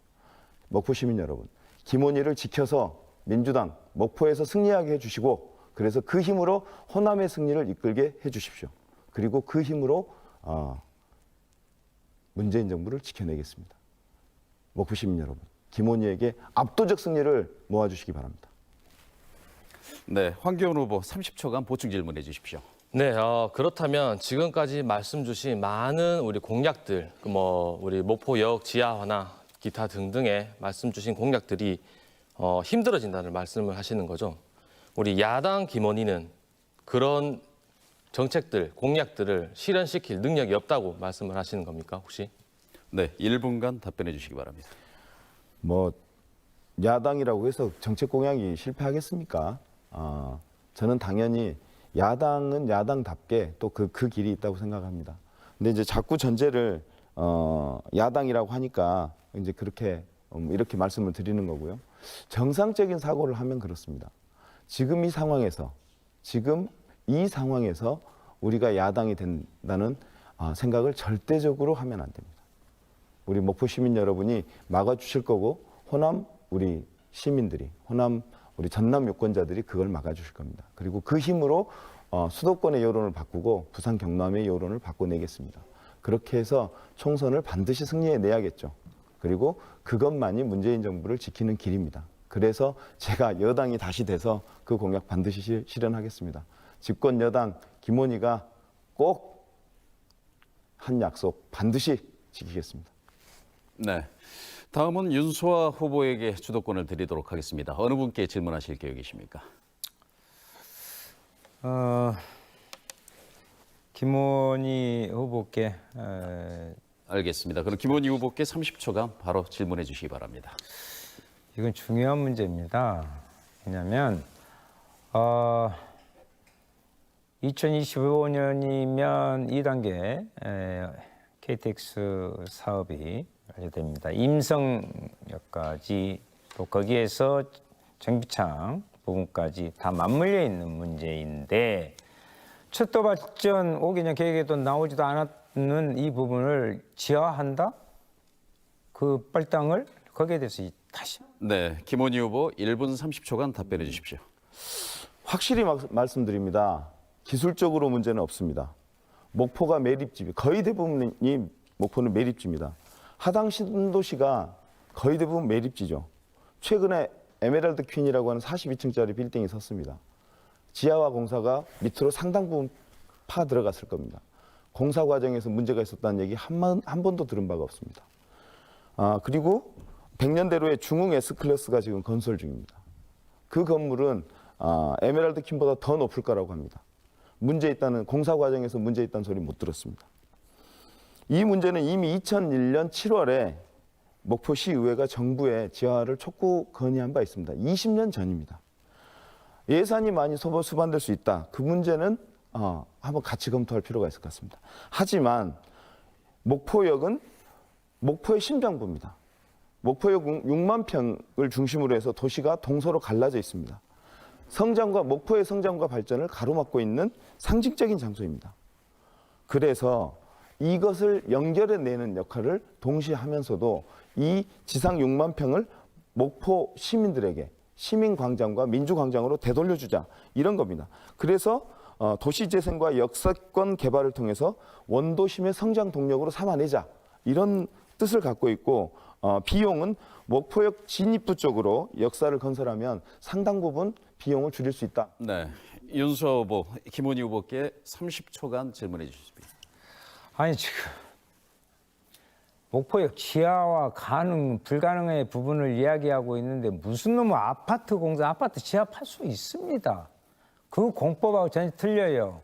목포 시민 여러분, 김원희를 지켜서 민주당 목포에서 승리하게 해주시고 그래서 그 힘으로 호남의 승리를 이끌게 해주십시오. 그리고 그 힘으로 문재인 정부를 지켜내겠습니다. 목포 시민 여러분, 김원희에게 압도적 승리를 모아주시기 바랍니다. 네, 황교안 후보 30초간 보충 질문해 주십시오. 네, 그렇다면 지금까지 말씀 주신 많은 우리 공약들, 우리 목포역 지하화나 기타 등등의 말씀 주신 공약들이 힘들어진다는 말씀을 하시는 거죠. 우리 야당 김원희는 그런 정책들, 공약들을 실현시킬 능력이 없다고 말씀을 하시는 겁니까, 혹시? 네, 1분간 답변해 주시기 바랍니다. 야당이라고 해서 정책 공약이 실패하겠습니까? 저는 당연히 야당은 야당답게 또 그 길이 있다고 생각합니다. 근데 이제 자꾸 전제를 야당이라고 하니까 이제 그렇게 이렇게 말씀을 드리는 거고요. 정상적인 사고를 하면 그렇습니다. 지금 이 상황에서 우리가 야당이 된다는 생각을 절대적으로 하면 안 됩니다. 우리 목포 시민 여러분이 막아주실 거고 호남 우리 시민들이, 호남 우리 전남 유권자들이 그걸 막아주실 겁니다. 그리고 그 힘으로 수도권의 여론을 바꾸고 부산 경남의 여론을 바꿔내겠습니다. 그렇게 해서 총선을 반드시 승리해내야겠죠. 그리고 그것만이 문재인 정부를 지키는 길입니다. 그래서 제가 여당이 다시 돼서 그 공약 반드시 실현하겠습니다. 집권 여당 김원희가 꼭 한 약속 반드시 지키겠습니다. 네. 다음은 윤소아 후보에게 주도권을 드리도록 하겠습니다. 어느 분께 질문하실 계획이십니까? 김원희 후보께 알겠습니다. 그럼 김원희 후보께 30초간 바로 질문해 주시기 바랍니다. 이건 중요한 문제입니다. 왜냐하면 2025년이면 2단계 KTX 사업이 완료됩니다. 임성역까지 또 거기에서 정비창 부분까지 다 맞물려 있는 문제인데 철도 발전 5개년 계획에도 나오지도 않았는 이 부분을 지하한다? 그 발당을 거기에 대해서 다시 네, 김원희 후보 1분 30초간 답변해 주십시오. 확실히 말씀드립니다. 기술적으로 문제는 없습니다. 목포가 매립지, 거의 대부분이 목포는 매립지입니다. 하당 신도시가 거의 대부분 매립지죠. 최근에 에메랄드 퀸이라고 하는 42층짜리 빌딩이 섰습니다. 지하화 공사가 밑으로 상당 부분 파 들어갔을 겁니다. 공사 과정에서 문제가 있었다는 얘기 한 번도 들은 바가 없습니다. 그리고 100년대로의 중흥 S클래스가 지금 건설 중입니다. 그 건물은 에메랄드 퀸보다 더 높을 거라고 합니다. 문제 있다는 공사 과정에서 문제 있다는 소리 못 들었습니다. 이 문제는 이미 2001년 7월에 목포시의회가 정부에 지하화를 촉구 건의한 바 있습니다. 20년 전입니다. 예산이 많이 수반될 수 있다. 그 문제는 한번 같이 검토할 필요가 있을 것 같습니다. 하지만 목포역은 목포의 심장부입니다. 목포역 6만 평을 중심으로 해서 도시가 동서로 갈라져 있습니다. 목포의 성장과 발전을 가로막고 있는 상징적인 장소입니다. 그래서 이것을 연결해내는 역할을 동시에 하면서도 이 지상 6만 평을 목포 시민들에게 시민광장과 민주광장으로 되돌려주자 이런 겁니다. 그래서 도시재생과 역사권 개발을 통해서 원도심의 성장 동력으로 삼아내자 이런 뜻을 갖고 있고 비용은 목포역 진입부 쪽으로 역사를 건설하면 상당 부분 비용을 줄일 수 있다. 네, 윤소아 후보, 김원희 후보께 30초간 질문해 주십시오. 아니 지금 목포역 지하화 가능 불가능의 부분을 이야기하고 있는데 무슨 놈의 아파트 공사 아파트 지하할 수 있습니다. 그 공법하고 전혀 틀려요.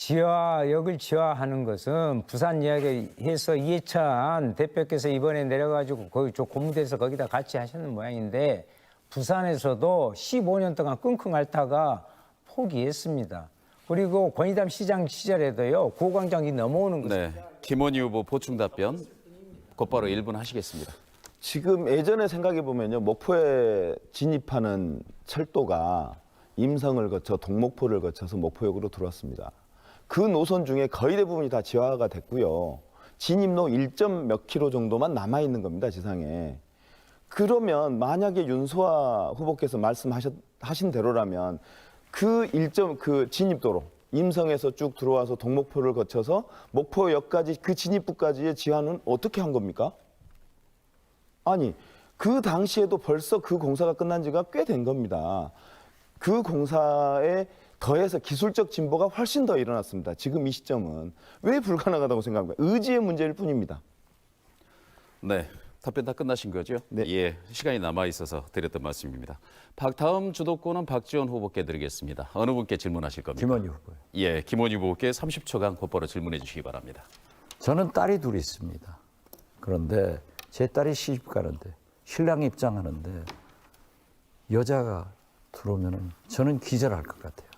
역을 지하하는 것은 부산 이야기해서 이해찬 대표께서 이번에 내려가지고 거기 저 고무대에서 거기다 같이 하시는 모양인데 부산에서도 15년 동안 끙끙 앓다가 포기했습니다. 그리고 권희담 시장 시절에도요 구호광장이 넘어오는 거죠. 네, 김원희 후보 보충 답변 곧바로 1분 하시겠습니다. 지금 예전에 생각해 보면요, 목포에 진입하는 철도가 임성을 거쳐 동목포를 거쳐서 목포역으로 들어왔습니다. 그 노선 중에 거의 대부분이 다 지하화가 됐고요. 진입로 1점 몇 킬로 정도만 남아 있는 겁니다, 지상에. 그러면 만약에 윤소아 후보께서 말씀하신 대로라면 그 진입도로 임성에서 쭉 들어와서 동목포를 거쳐서 목포역까지 그 진입부까지의 지하는 어떻게 한 겁니까? 아니, 그 당시에도 벌써 그 공사가 끝난 지가 꽤 된 겁니다. 그 공사에 더해서 기술적 진보가 훨씬 더 일어났습니다. 지금 이 시점은. 왜 불가능하다고 생각합니까? 의지의 문제일 뿐입니다. 네, 답변 다 끝나신 거죠? 네. 예, 시간이 남아 있어서 드렸던 말씀입니다. 다음 주도권은 박지원 후보께 드리겠습니다. 어느 분께 질문하실 겁니까? 김원희 후보요. 예, 김원희 후보께 30초간 곧바로 질문해 주시기 바랍니다. 저는 딸이 둘이 있습니다. 그런데 제 딸이 시집 가는데 신랑 입장하는데 여자가 들어오면은 저는 기절할 것 같아요.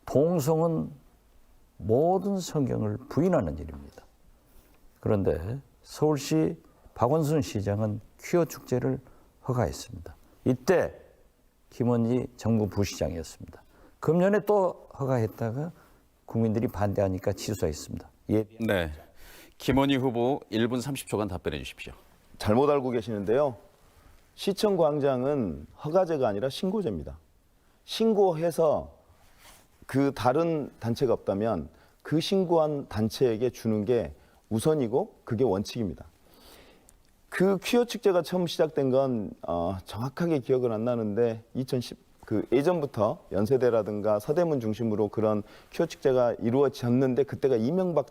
동성은 모든 성경을 부인하는 일입니다. 그런데 서울시 박원순 시장은 퀴어 축제를 허가했습니다. 이때 김원희 정부 부시장이었습니다. 금년에 또 허가했다가 국민들이 반대하니까 취소했습니다. 네, 김원희 후보 1분 30초간 답변해 주십시오. 잘못 알고 계시는데요. 시청 광장은 허가제가 아니라 신고제입니다. 신고해서 그 다른 단체가 없다면 그 신고한 단체에게 주는 게 우선이고 그게 원칙입니다. 그 퀴어 축제가 처음 시작된 건 정확하게 기억은 안 나는데 예전부터 연세대라든가 서대문 중심으로 그런 퀴어 축제가 이루어졌는데 그때가 이명박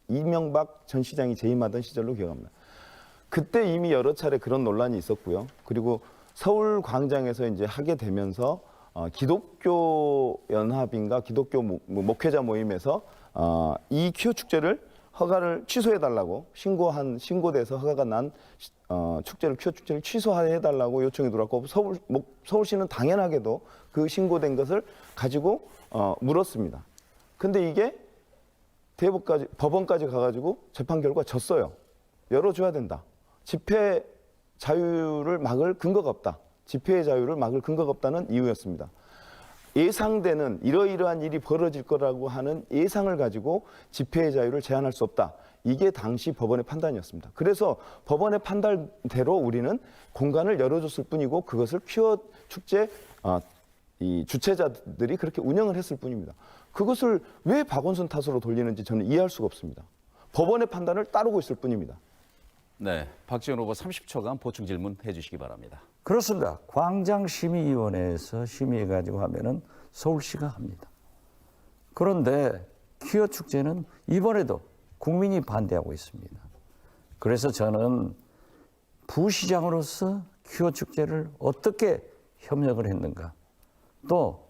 이명박 전 시장이 재임하던 시절로 기억합니다. 그때 이미 여러 차례 그런 논란이 있었고요. 그리고 서울 광장에서 이제 하게 되면서 기독교 연합인가 기독교 목회자 모임에서 이 퀴어 축제를 허가를 취소해달라고 신고돼서 허가가 난 축제를 퀴어 축제를 취소해달라고 요청이 들어왔고 서울시는 당연하게도 그 신고된 것을 가지고 물었습니다. 근데 이게 법원까지 가가지고 재판 결과 졌어요. 열어줘야 된다. 집회 자유를 막을 근거가 없다. 집회의 자유를 막을 근거가 없다는 이유였습니다. 예상되는 이러이러한 일이 벌어질 거라고 하는 예상을 가지고 집회의 자유를 제한할 수 없다. 이게 당시 법원의 판단이었습니다. 그래서 법원의 판단대로 우리는 공간을 열어줬을 뿐이고 그것을 퀴어 축제 이 주최자들이 그렇게 운영을 했을 뿐입니다. 그것을 왜 박원순 탓으로 돌리는지 저는 이해할 수가 없습니다. 법원의 판단을 따르고 있을 뿐입니다. 네, 박지원 후보 30초간 보충 질문 해주시기 바랍니다. 그렇습니다. 광장심의위원회에서 심의해가지고 하면은 서울시가 합니다. 그런데 퀴어 축제는 이번에도 국민이 반대하고 있습니다. 그래서 저는 부시장으로서 퀴어 축제를 어떻게 협력을 했는가, 또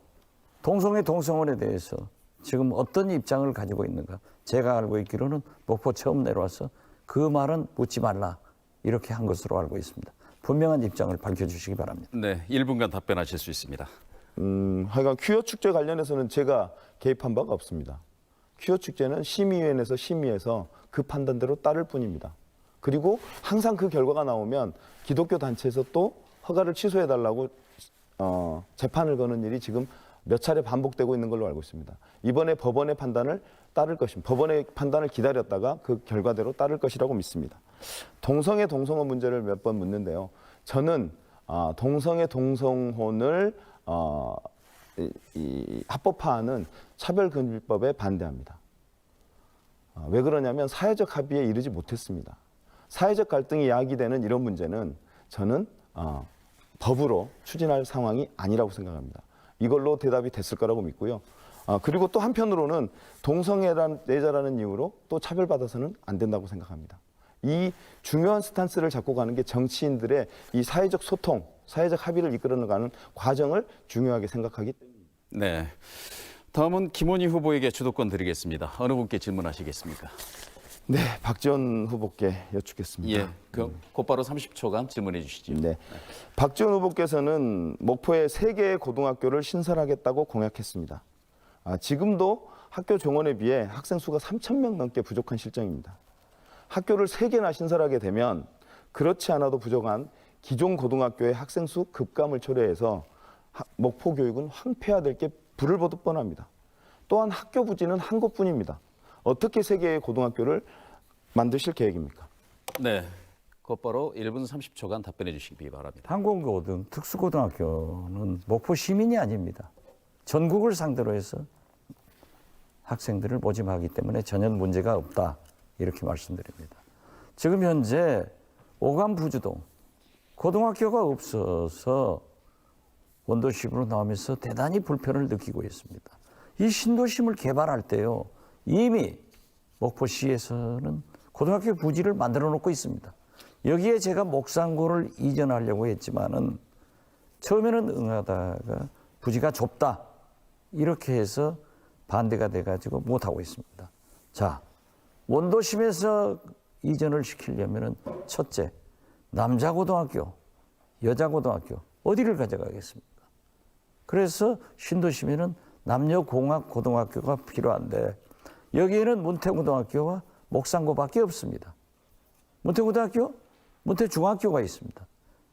동성애 동성혼에 대해서 지금 어떤 입장을 가지고 있는가, 제가 알고 있기로는 목포 처음 내려와서 그 말은 묻지 말라 이렇게 한 것으로 알고 있습니다. 분명한 입장을 밝혀주시기 바랍니다. 네, 1분간 답변하실 수 있습니다. 하여간 퀴어 축제 관련해서는 제가 개입한 바가 없습니다. 퀴어 축제는 심의위원회에서 심의해서 그 판단대로 따를 뿐입니다. 그리고 항상 그 결과가 나오면 기독교 단체에서 또 허가를 취소해달라고 재판을 거는 일이 지금 몇 차례 반복되고 있는 걸로 알고 있습니다. 이번에 법원의 판단을 따를 것입니다. 법원의 판단을 기다렸다가 그 결과대로 따를 것이라고 믿습니다. 동성애 동성혼 문제를 몇 번 묻는데요. 저는 동성애 동성혼을 합법화하는 차별금지법에 반대합니다. 왜 그러냐면 사회적 합의에 이르지 못했습니다. 사회적 갈등이 야기되는 이런 문제는 저는 법으로 추진할 상황이 아니라고 생각합니다. 이걸로 대답이 됐을 거라고 믿고요. 그리고 또 한편으로는 동성애자라는 이유로 또 차별받아서는 안 된다고 생각합니다. 이 중요한 스탠스를 잡고 가는 게 정치인들의 이 사회적 소통, 사회적 합의를 이끌어가는 과정을 중요하게 생각하기 때문입니다. 네, 다음은 김원희 후보에게 주도권 드리겠습니다. 어느 분께 질문하시겠습니까? 네, 박지원 후보께 여쭙겠습니다. 예, 그럼 곧바로 30초간 질문해 주시죠. 네, 박지원 후보께서는 목포에 3개의 고등학교를 신설하겠다고 공약했습니다. 지금도 학교 정원에 비해 학생 수가 3,000명 넘게 부족한 실정입니다. 학교를 3개나 신설하게 되면 그렇지 않아도 부족한 기존 고등학교의 학생 수 급감을 초래해서 목포 교육은 황폐화될 게 불을 보듯 뻔합니다. 또한 학교 부지는 한 곳뿐입니다. 어떻게 3개의 고등학교를 만드실 계획입니까? 네, 곧바로 1분 30초간 답변해 주시기 바랍니다. 항공고등 특수고등학교는 목포 시민이 아닙니다. 전국을 상대로 해서 학생들을 모집하기 때문에 전혀 문제가 없다 이렇게 말씀드립니다. 지금 현재 오감 부주동 고등학교가 없어서 원도심으로 나오면서 대단히 불편을 느끼고 있습니다. 이 신도심을 개발할 때요, 이미 목포시에서는 고등학교 부지를 만들어 놓고 있습니다. 여기에 제가 목상고를 이전하려고 했지만은 처음에는 응하다가 부지가 좁다 이렇게 해서 반대가 돼가지고 못하고 있습니다. 자, 원도심에서 이전을 시키려면은 첫째, 남자고등학교, 여자고등학교 어디를 가져가겠습니까? 그래서 신도심에는 남녀공학고등학교가 필요한데 여기에는 문태고등학교와 목상고밖에 없습니다. 문태고등학교, 문태중학교가 있습니다.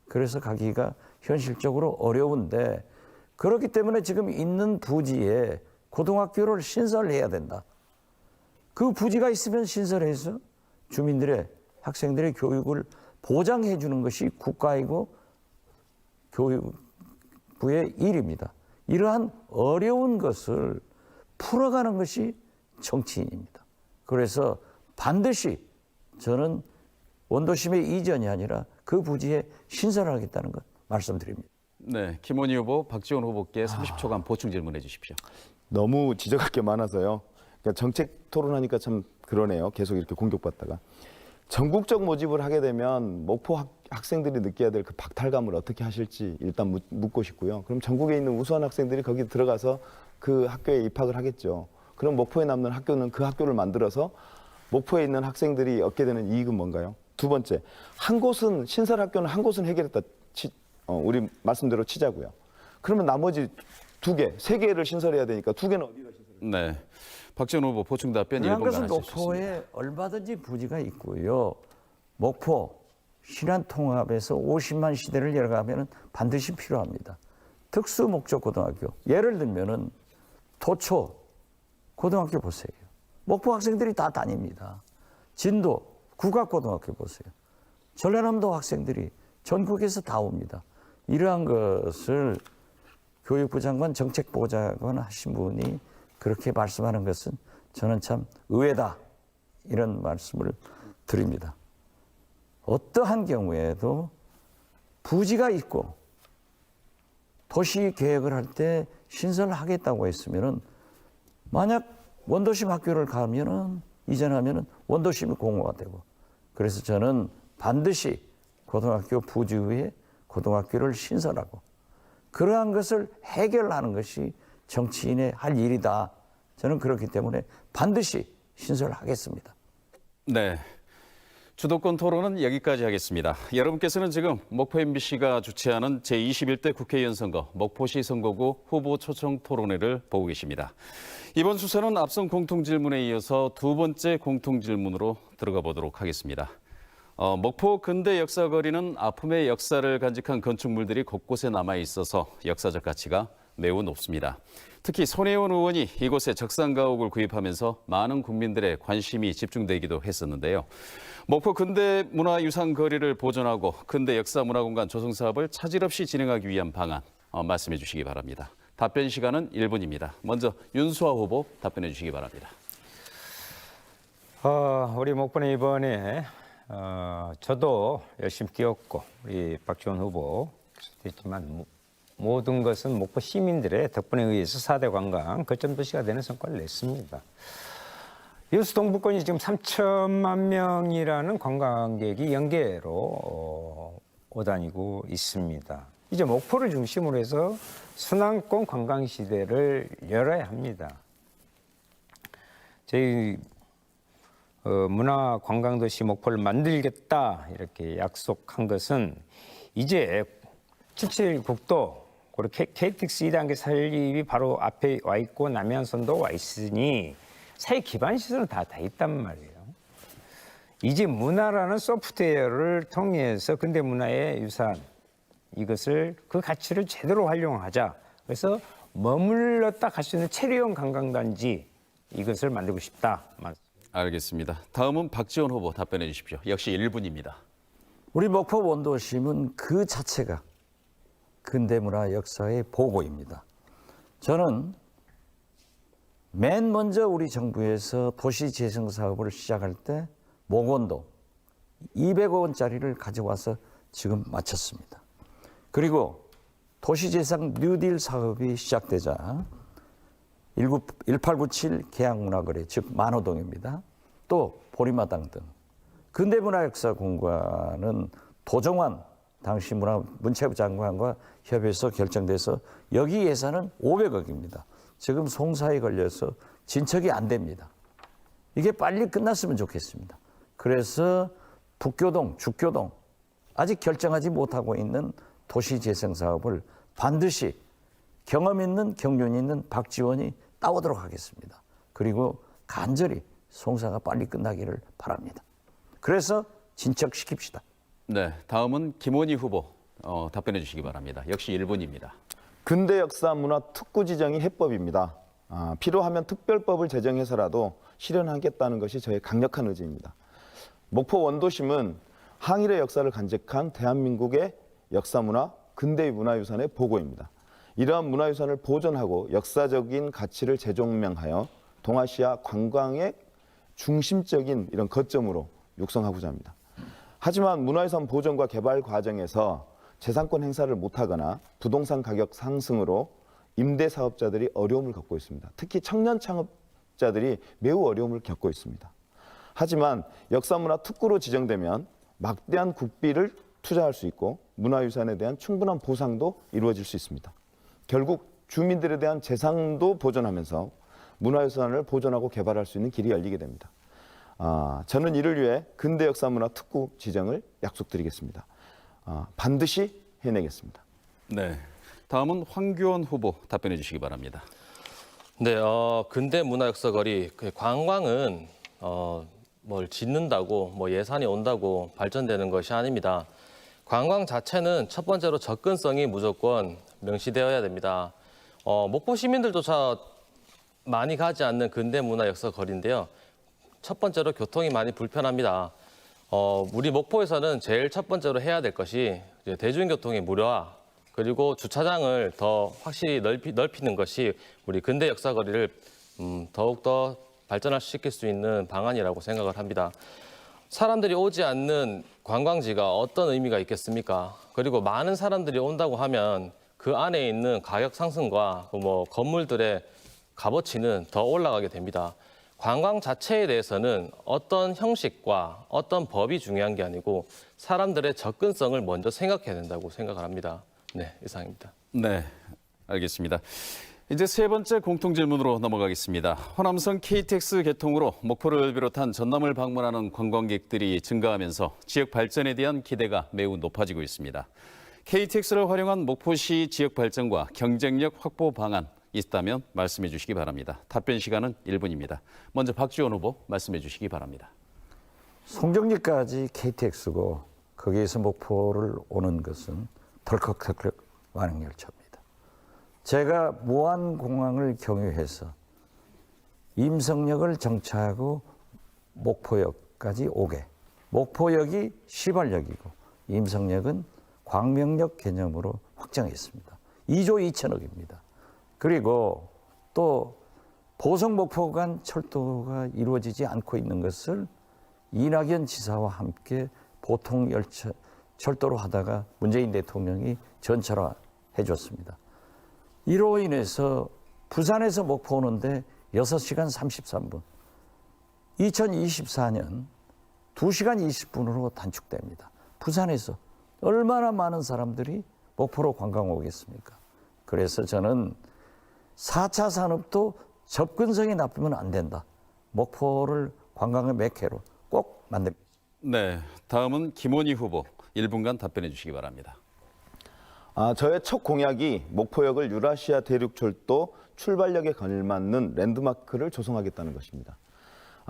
그래서 가기가 현실적으로 어려운데 그렇기 때문에 지금 있는 부지에 고등학교를 신설해야 된다. 그 부지가 있으면 신설해서 주민들의 학생들의 교육을 보장해 주는 것이 국가이고 교육부의 일입니다. 이러한 어려운 것을 풀어가는 것이 정치인입니다. 그래서 반드시 저는 원도심의 이전이 아니라 그 부지에 신설하겠다는 것 말씀드립니다. 네, 김원희 후보, 박지원 후보께 30초간 보충 질문해 주십시오. 너무 지적할 게 많아서요. 그러니까 정책 토론하니까 참 그러네요. 계속 이렇게 공격받다가. 전국적 모집을 하게 되면 목포 학생들이 느껴야 될 그 박탈감을 어떻게 하실지 일단 묻고 싶고요. 그럼 전국에 있는 우수한 학생들이 거기 들어가서 그 학교에 입학을 하겠죠. 그럼 목포에 남는 학교는 그 학교를 만들어서 목포에 있는 학생들이 얻게 되는 이익은 뭔가요? 두 번째, 한 곳은 신설 학교는 한 곳은 해결했다. 우리 말씀대로 치자고요. 그러면 나머지 두 개, 세 개를 신설해야 되니까 두 개는 어디다 신설해요? 네. 박지원 후보 보충 답변 그런 1분간 것은 하실 수 있습니다. 목포에 얼마든지 부지가 있고요. 목포 신안통합에서 50만 시대를 열어가면 반드시 필요합니다. 특수 목적 고등학교 예를 들면은 도초 고등학교 보세요. 목포 학생들이 다 다닙니다. 진도 국악고등학교 보세요. 전라남도 학생들이 전국에서 다 옵니다. 이러한 것을 교육부 장관 정책보좌 장관 하신 분이 그렇게 말씀하는 것은 저는 참 의외다 이런 말씀을 드립니다. 어떠한 경우에도 부지가 있고 도시 계획을 할 때 신설하겠다고 했으면은 만약 원도심 학교를 가면은 이전하면은 원도심이 공허가 되고 그래서 저는 반드시 고등학교 부지 위에 고등학교를 신설하고 그러한 것을 해결하는 것이 정치인의 할 일이다. 저는 그렇기 때문에 반드시 신설하겠습니다. 네. 주도권 토론은 여기까지 하겠습니다. 여러분께서는 지금 목포 MBC가 주최하는 제21대 국회의원 선거 목포시 선거구 후보 초청 토론회를 보고 계십니다. 이번 수사는 앞선 공통질문에 이어서 두 번째 공통질문으로 들어가 보도록 하겠습니다. 목포 근대 역사거리는 아픔의 역사를 간직한 건축물들이 곳곳에 남아 있어서 역사적 가치가 매우 높습니다. 특히 손혜원 의원이 이곳에 적산가옥을 구입하면서 많은 국민들의 관심이 집중되기도 했었는데요. 목포 근대 문화유산 거리를 보존하고 근대 역사문화공간 조성 사업을 차질 없이 진행하기 위한 방안 말씀해 주시기 바랍니다. 답변 시간은 1분입니다. 먼저 윤수아 후보 답변해 주시기 바랍니다. 우리 목포는 이번에 저도 열심히 뛰었고 우리 박지원 후보 했지만 모든 것은 목포 시민들의 덕분에 의해서 4대 관광 거점 도시가 되는 성과를 냈습니다. 여수 동부권이 지금 3천만 명이라는 관광객이 연계로 오다니고 있습니다. 이제 목포를 중심으로 해서 순환권 관광 시대를 열어야 합니다. 저희 문화관광도시 목포를 만들겠다 이렇게 약속한 것은 이제 7.7국도 그리고 KTX 2단계 설립이 바로 앞에 와 있고 남해안선도 와 있으니 사회 기반 시설은 다 있단 말이에요. 이제 문화라는 소프트웨어를 통해서 근대 문화의 유산 이것을 그 가치를 제대로 활용하자. 그래서 머물렀다 갈 수 있는 체류형 관광단지 이것을 만들고 싶다. 알겠습니다. 다음은 박지원 후보 답변해 주십시오. 역시 1분입니다. 우리 목포 원도심은 그 자체가 근대문화 역사의 보고입니다. 저는 맨 먼저 우리 정부에서 도시재생 사업을 시작할 때 목원동 200억 원짜리를 가져와서 지금 마쳤습니다. 그리고 도시재생 뉴딜 사업이 시작되자 1897 계양문화거리 즉 만호동입니다. 또 보리마당 등 근대문화역사공간은 도정환 당시 문체부 장관과 협의해서 결정돼서 여기 예산은 500억입니다. 지금 송사에 걸려서 진척이 안 됩니다. 이게 빨리 끝났으면 좋겠습니다. 그래서 북교동, 죽교동 아직 결정하지 못하고 있는 도시재생 사업을 반드시 경험 있는 경륜 있는 박지원이 따오도록 하겠습니다. 그리고 간절히 송사가 빨리 끝나기를 바랍니다. 그래서 진척시킵시다. 네, 다음은 김원희 후보 답변해 주시기 바랍니다. 역시 1분입니다. 근대 역사 문화 특구 지정이 해법입니다. 필요하면 특별법을 제정해서라도 실현하겠다는 것이 저의 강력한 의지입니다. 목포 원도심은 항일의 역사를 간직한 대한민국의 역사 문화, 근대 문화유산의 보고입니다. 이러한 문화유산을 보존하고 역사적인 가치를 재조명하여 동아시아 관광의 중심적인 이런 거점으로 육성하고자 합니다. 하지만 문화유산 보존과 개발 과정에서 재산권 행사를 못하거나 부동산 가격 상승으로 임대 사업자들이 어려움을 겪고 있습니다. 특히 청년 창업 건축자들이 매우 어려움을 겪고 있습니다. 하지만 역사문화 특구로 지정되면 막대한 국비를 투자할 수 있고 문화유산에 대한 충분한 보상도 이루어질 수 있습니다. 결국 주민들에 대한 재산도 보존하면서 문화유산을 보존하고 개발할 수 있는 길이 열리게 됩니다. 저는 이를 위해 근대역사문화 특구 지정을 약속드리겠습니다. 반드시 해내겠습니다. 네. 다음은 황교안 후보 답변해 주시기 바랍니다. 네, 근대 문화역사거리 관광은 뭘 짓는다고 뭐 예산이 온다고 발전되는 것이 아닙니다. 관광 자체는 첫 번째로 접근성이 무조건 명시되어야 됩니다. 목포 시민들조차 많이 가지 않는 근대 문화역사거리인데요. 첫 번째로 교통이 많이 불편합니다. 우리 목포에서는 제일 첫 번째로 해야 될 것이 이제 대중교통의 무료화, 그리고 주차장을 더 확실히 넓히는 것이 우리 근대 역사거리를 더욱더 발전시킬 수 있는 방안이라고 생각을 합니다. 사람들이 오지 않는 관광지가 어떤 의미가 있겠습니까? 그리고 많은 사람들이 온다고 하면 그 안에 있는 가격 상승과 뭐 건물들의 값어치는 더 올라가게 됩니다. 관광 자체에 대해서는 어떤 형식과 어떤 법이 중요한 게 아니고 사람들의 접근성을 먼저 생각해야 된다고 생각을 합니다. 네, 이상입니다. 네, 알겠습니다. 이제 세 번째 공통 질문으로 넘어가겠습니다. 호남선 KTX 개통으로 목포를 비롯한 전남을 방문하는 관광객들이 증가하면서 지역 발전에 대한 기대가 매우 높아지고 있습니다. KTX를 활용한 목포시 지역 발전과 경쟁력 확보 방안 있다면 말씀해 주시기 바랍니다. 답변 시간은 1분입니다. 먼저 박지원 후보 말씀해 주시기 바랍니다. 송정리까지 KTX고 거기에서 목포를 오는 것은 덜컥덜컥 완행열차입니다. 제가 무안공항을 경유해서 임성역을 정차하고 목포역까지 오게. 목포역이 시발역이고 임성역은 광명역 개념으로 확정했습니다. 2조 2천억입니다. 그리고 또 보성 목포 간 철도가 이루어지지 않고 있는 것을 이낙연 지사와 함께 보통 열차 철도로 하다가 문재인 대통령이 전철화해 줬습니다. 이로 인해서 부산에서 목포 오는데 6시간 33분, 2024년 2시간 20분으로 단축됩니다. 부산에서 얼마나 많은 사람들이 목포로 관광 오겠습니까? 그래서 저는 4차 산업도 접근성이 나쁘면 안 된다. 목포를 관광의 매개로 꼭 만듭니다. 네, 다음은 김원희 후보 1분간 답변해 주시기 바랍니다. 저의 첫 공약이 목포역을 유라시아 대륙철도 출발역에 걸맞는 랜드마크를 조성하겠다는 것입니다.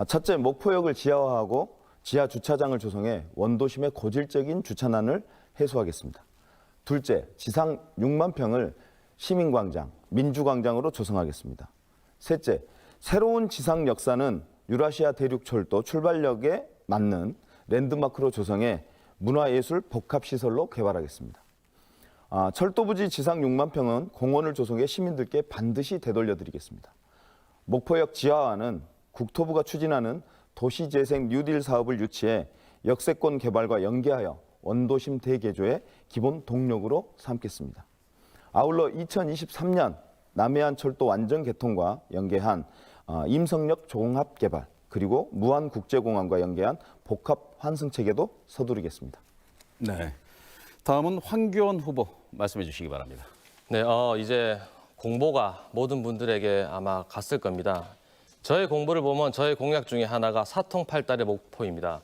첫째, 목포역을 지하화하고 지하 주차장을 조성해 원도심의 고질적인 주차난을 해소하겠습니다. 둘째, 지상 6만 평을 시민광장, 민주광장으로 조성하겠습니다. 셋째, 새로운 지상 역사는 유라시아 대륙철도 출발역에 맞는 랜드마크로 조성해 문화예술 복합시설로 개발하겠습니다. 철도부지 지상 6만 평은 공원을 조성해 시민들께 반드시 되돌려드리겠습니다. 목포역 지하화는 국토부가 추진하는 도시재생 뉴딜 사업을 유치해 역세권 개발과 연계하여 원도심 대개조의 기본 동력으로 삼겠습니다. 아울러 2023년 남해안 철도 완전 개통과 연계한 임성역 종합 개발, 그리고 무안국제공항과 연계한 복합 환승체계도 서두르겠습니다. 네, 다음은 황교안 후보 말씀해 주시기 바랍니다. 네, 이제 공보가 모든 분들에게 아마 갔을 겁니다. 저의 공보를 보면 저의 공약 중에 하나가 사통팔달의 목포입니다.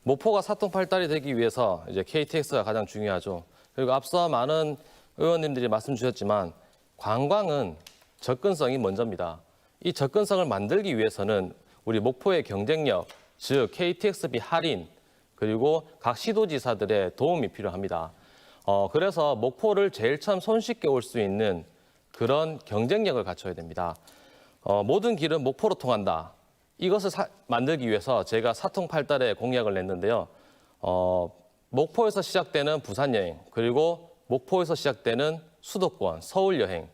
목포가 사통팔달이 되기 위해서 이제 KTX가 가장 중요하죠. 그리고 앞서 많은 의원님들이 말씀 주셨지만 관광은 접근성이 먼저입니다. 이 접근성을 만들기 위해서는 우리 목포의 경쟁력, 즉 KTX비 할인, 그리고 각 시도지사들의 도움이 필요합니다. 그래서 목포를 제일 처음 손쉽게 올 수 있는 그런 경쟁력을 갖춰야 됩니다. 모든 길은 목포로 통한다. 이것을 만들기 위해서 제가 사통팔달의 공약을 냈는데요. 목포에서 시작되는 부산 여행, 그리고 목포에서 시작되는 수도권, 서울 여행,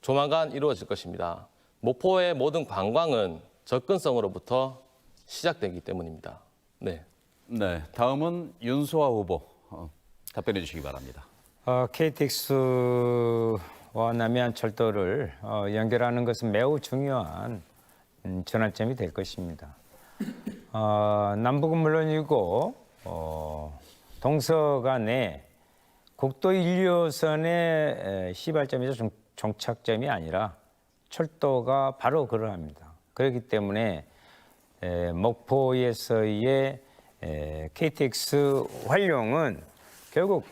조만간 이루어질 것입니다. 목포의 모든 관광은 접근성으로부터 시작되기 때문입니다. 네. 네, 다음은 윤소아 후보 답변해 주시기 바랍니다. KTX와 남해안 철도를 연결하는 것은 매우 중요한 전환점이 될 것입니다. 남북은 물론이고 동서간에 국도 1호선의 시발점에서 종착점이 아니라 철도가 바로 그러합니다. 그렇기 때문에 목포에서의 KTX 활용은 결국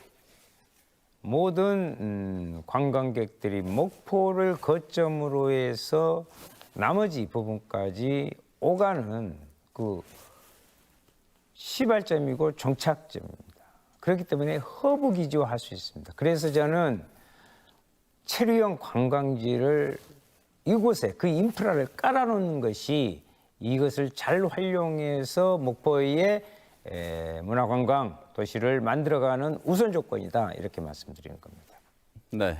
모든 관광객들이 목포를 거점으로 해서 나머지 부분까지 오가는 그 시발점이고 종착점입니다. 그렇기 때문에 허브 기지화할 수 있습니다. 그래서 저는 체류형 관광지를 이곳에 그 인프라를 깔아놓는 것이 이것을 잘 활용해서 목포의 문화관광 도시를 만들어가는 우선 조건이다, 이렇게 말씀드리는 겁니다. 네.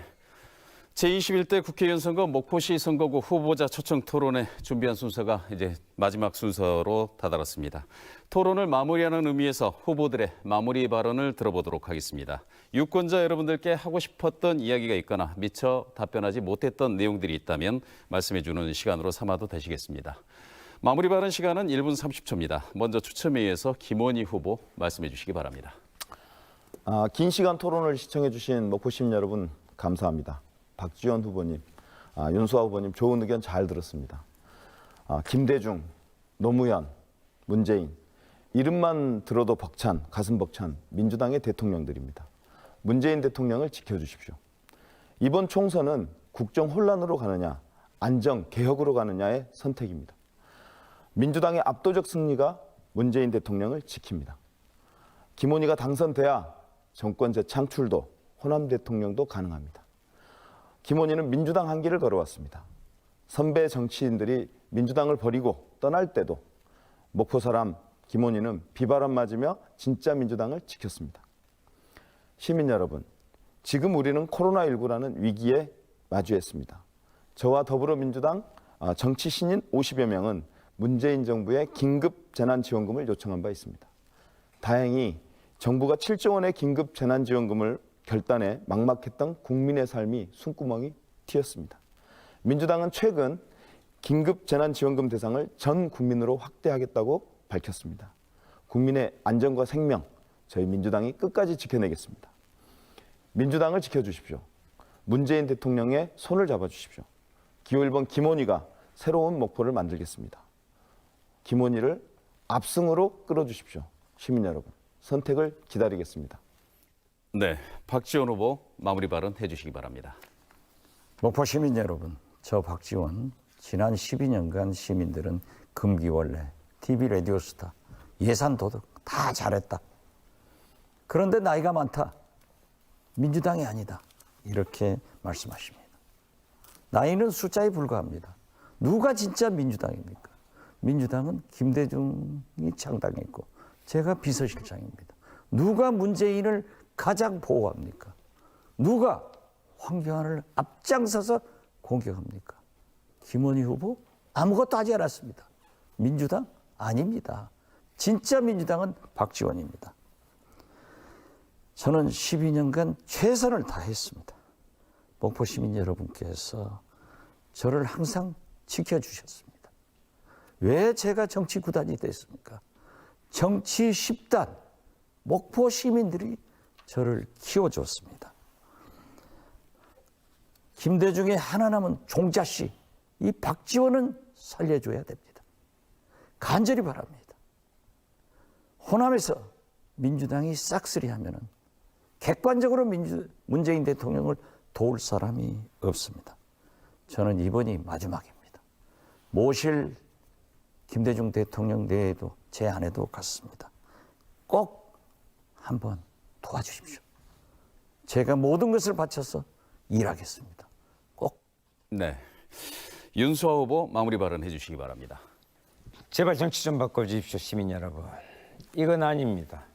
제21대 국회의원 선거 목포시 선거구 후보자 초청 토론에 준비한 순서가 이제 마지막 순서로 다다랐습니다. 토론을 마무리하는 의미에서 후보들의 마무리 발언을 들어보도록 하겠습니다. 유권자 여러분들께 하고 싶었던 이야기가 있거나 미처 답변하지 못했던 내용들이 있다면 말씀해 주는 시간으로 삼아도 되시겠습니다. 마무리 발언 시간은 1분 30초입니다. 먼저 추첨회의에서 김원희 후보 말씀해 주시기 바랍니다. 긴 시간 토론을 시청해 주신 목포 시민 여러분 감사합니다. 박지원 후보님, 윤수아 후보님 좋은 의견 잘 들었습니다. 김대중, 노무현, 문재인 이름만 들어도 벅찬, 가슴 벅찬 민주당의 대통령들입니다. 문재인 대통령을 지켜주십시오. 이번 총선은 국정 혼란으로 가느냐, 안정, 개혁으로 가느냐의 선택입니다. 민주당의 압도적 승리가 문재인 대통령을 지킵니다. 김원희가 당선돼야 정권 재창출도, 호남 대통령도 가능합니다. 김원희는 민주당 한 길을 걸어왔습니다. 선배 정치인들이 민주당을 버리고 떠날 때도 목포 사람 김원희는 비바람 맞으며 진짜 민주당을 지켰습니다. 시민 여러분, 지금 우리는 코로나19라는 위기에 마주했습니다. 저와 더불어민주당 정치 신인 50여 명은 문재인 정부의 긴급 재난지원금을 요청한 바 있습니다. 다행히 정부가 7조 원의 긴급 재난지원금을 결단에 막막했던 국민의 삶이 숨구멍이 튀었습니다. 민주당은 최근 긴급 재난지원금 대상을 전 국민으로 확대하겠다고 밝혔습니다. 국민의 안전과 생명, 저희 민주당이 끝까지 지켜내겠습니다. 민주당을 지켜주십시오. 문재인 대통령의 손을 잡아주십시오. 기호 1번 김원희가 새로운 목포를 만들겠습니다. 김원희를 압승으로 끌어주십시오. 시민 여러분, 선택을 기다리겠습니다. 네, 박지원 후보 마무리 발언 해주시기 바랍니다. 목포 시민 여러분, 저 박지원, 지난 12년간 시민들은 금기원래, TV 라디오스타, 예산 도덕 다 잘했다. 그런데 나이가 많다. 민주당이 아니다. 이렇게 말씀하십니다. 나이는 숫자에 불과합니다. 누가 진짜 민주당입니까? 민주당은 김대중이 창당했고 제가 비서실장입니다. 누가 문재인을 가장 보호합니까? 누가 황교안을 앞장서서 공격합니까? 김원희 후보 아무것도 하지 않았습니다. 민주당 아닙니다. 진짜 민주당은 박지원입니다. 저는 12년간 최선을 다했습니다. 목포 시민 여러분께서 저를 항상 지켜주셨습니다. 왜 제가 정치 구단이 됐습니까? 정치 10단, 목포 시민들이 저를 키워줬습니다. 김대중의 하나 남은 종자씨, 이 박지원은 살려줘야 됩니다. 간절히 바랍니다. 호남에서 민주당이 싹쓸이하면은 객관적으로 문재인 대통령을 도울 사람이 없습니다. 저는 이번이 마지막입니다. 모실 김대중 대통령 내에도 제 아내도 같습니다. 꼭 한번 도와주십시오. 제가 모든 것을 바쳐서 일하겠습니다. 꼭. 네, 윤수아 후보 마무리 발언 해주시기 바랍니다. 제발 정치 좀 바꿔주십시오, 시민 여러분. 이건 아닙니다.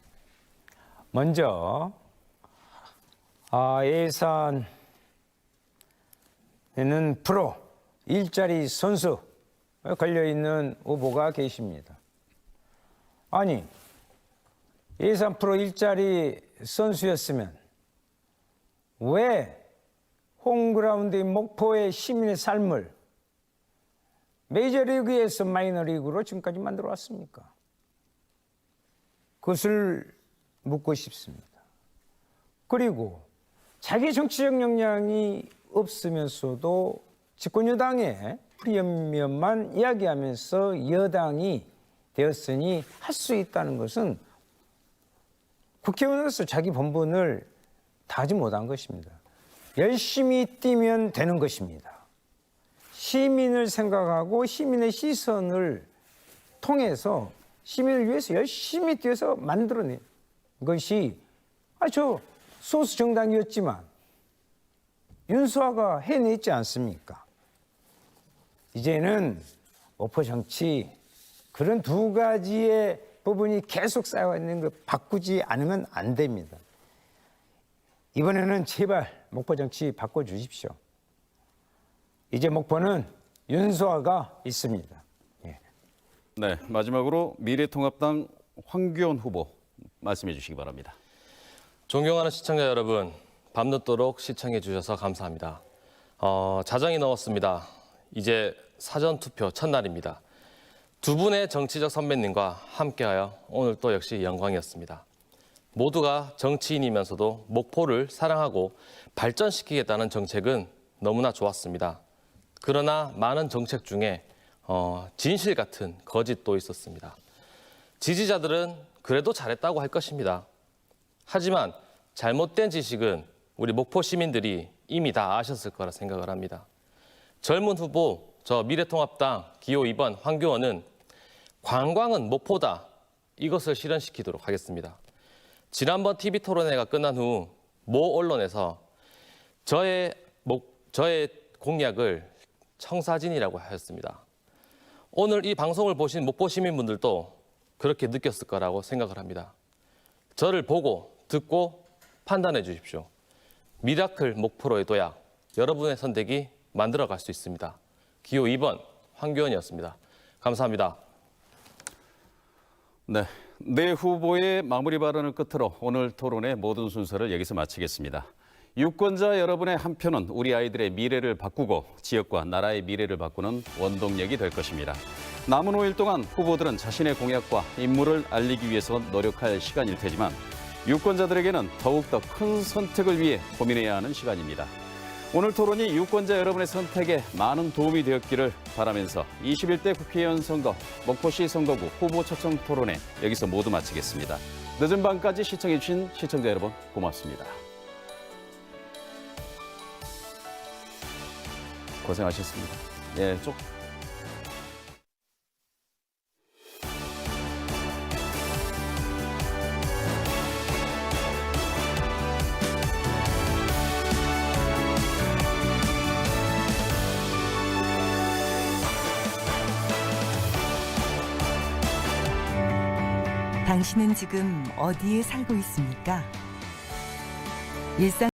먼저 예산에는 프로 일자리 선수 걸려있는 후보가 계십니다. 아니, 예산 프로 일자리 선수였으면 왜 홈그라운드인 목포의 시민의 삶을 메이저리그에서 마이너리그로 지금까지 만들어 왔습니까? 그것을 묻고 싶습니다. 그리고 자기 정치적 역량이 없으면서도 집권여당의 프리미엄만 이야기하면서 여당이 되었으니 할 수 있다는 것은 국회의원으로서 자기 본분을 다하지 못한 것입니다. 열심히 뛰면 되는 것입니다. 시민을 생각하고 시민의 시선을 통해서 시민을 위해서 열심히 뛰어서 만들어낸 것이 저 소수 정당이었지만 윤수아가 해냈지 않습니까? 이제는 오포 정치 그런 두 가지의 부분이 계속 쌓여 있는 걸 바꾸지 않으면 안 됩니다. 이번에는 제발 목포 정치 바꿔주십시오. 이제 목포는 윤수아가 있습니다. 네, 마지막으로 미래통합당 황교안 후보 말씀해 주시기 바랍니다. 존경하는 시청자 여러분, 밤늦도록 시청해 주셔서 감사합니다. 자정이 넘었습니다. 이제 사전투표 첫날입니다. 두 분의 정치적 선배님과 함께하여 오늘 또 역시 영광이었습니다. 모두가 정치인이면서도 목포를 사랑하고 발전시키겠다는 정책은 너무나 좋았습니다. 그러나 많은 정책 중에 진실 같은 거짓도 있었습니다. 지지자들은 그래도 잘했다고 할 것입니다. 하지만 잘못된 지식은 우리 목포 시민들이 이미 다 아셨을 거라 생각을 합니다. 젊은 후보 저 미래통합당 기호 2번 황교안은 관광은 목포다, 이것을 실현시키도록 하겠습니다. 지난번 TV토론회가 끝난 후 모 언론에서 저의 공약을 청사진이라고 하였습니다. 오늘 이 방송을 보신 목포 시민분들도 그렇게 느꼈을 거라고 생각을 합니다. 저를 보고 듣고 판단해 주십시오. 미라클 목포로의 도약, 여러분의 선택이 만들어갈 수 있습니다. 기호 2번 황교안이었습니다. 감사합니다. 네, 네 후보의 마무리 발언을 끝으로 오늘 토론의 모든 순서를 여기서 마치겠습니다. 유권자 여러분의 한 표는 우리 아이들의 미래를 바꾸고 지역과 나라의 미래를 바꾸는 원동력이 될 것입니다. 남은 5일 동안 후보들은 자신의 공약과 임무를 알리기 위해서 노력할 시간일 테지만 유권자들에게는 더욱더 큰 선택을 위해 고민해야 하는 시간입니다. 오늘 토론이 유권자 여러분의 선택에 많은 도움이 되었기를 바라면서 21대 국회의원 선거 목포시 선거구 후보 초청 토론회 여기서 모두 마치겠습니다. 늦은 밤까지 시청해주신 시청자 여러분 고맙습니다. 고생하셨습니다. 예, 쭉. 당신은 지금 어디에 살고 있습니까? 일상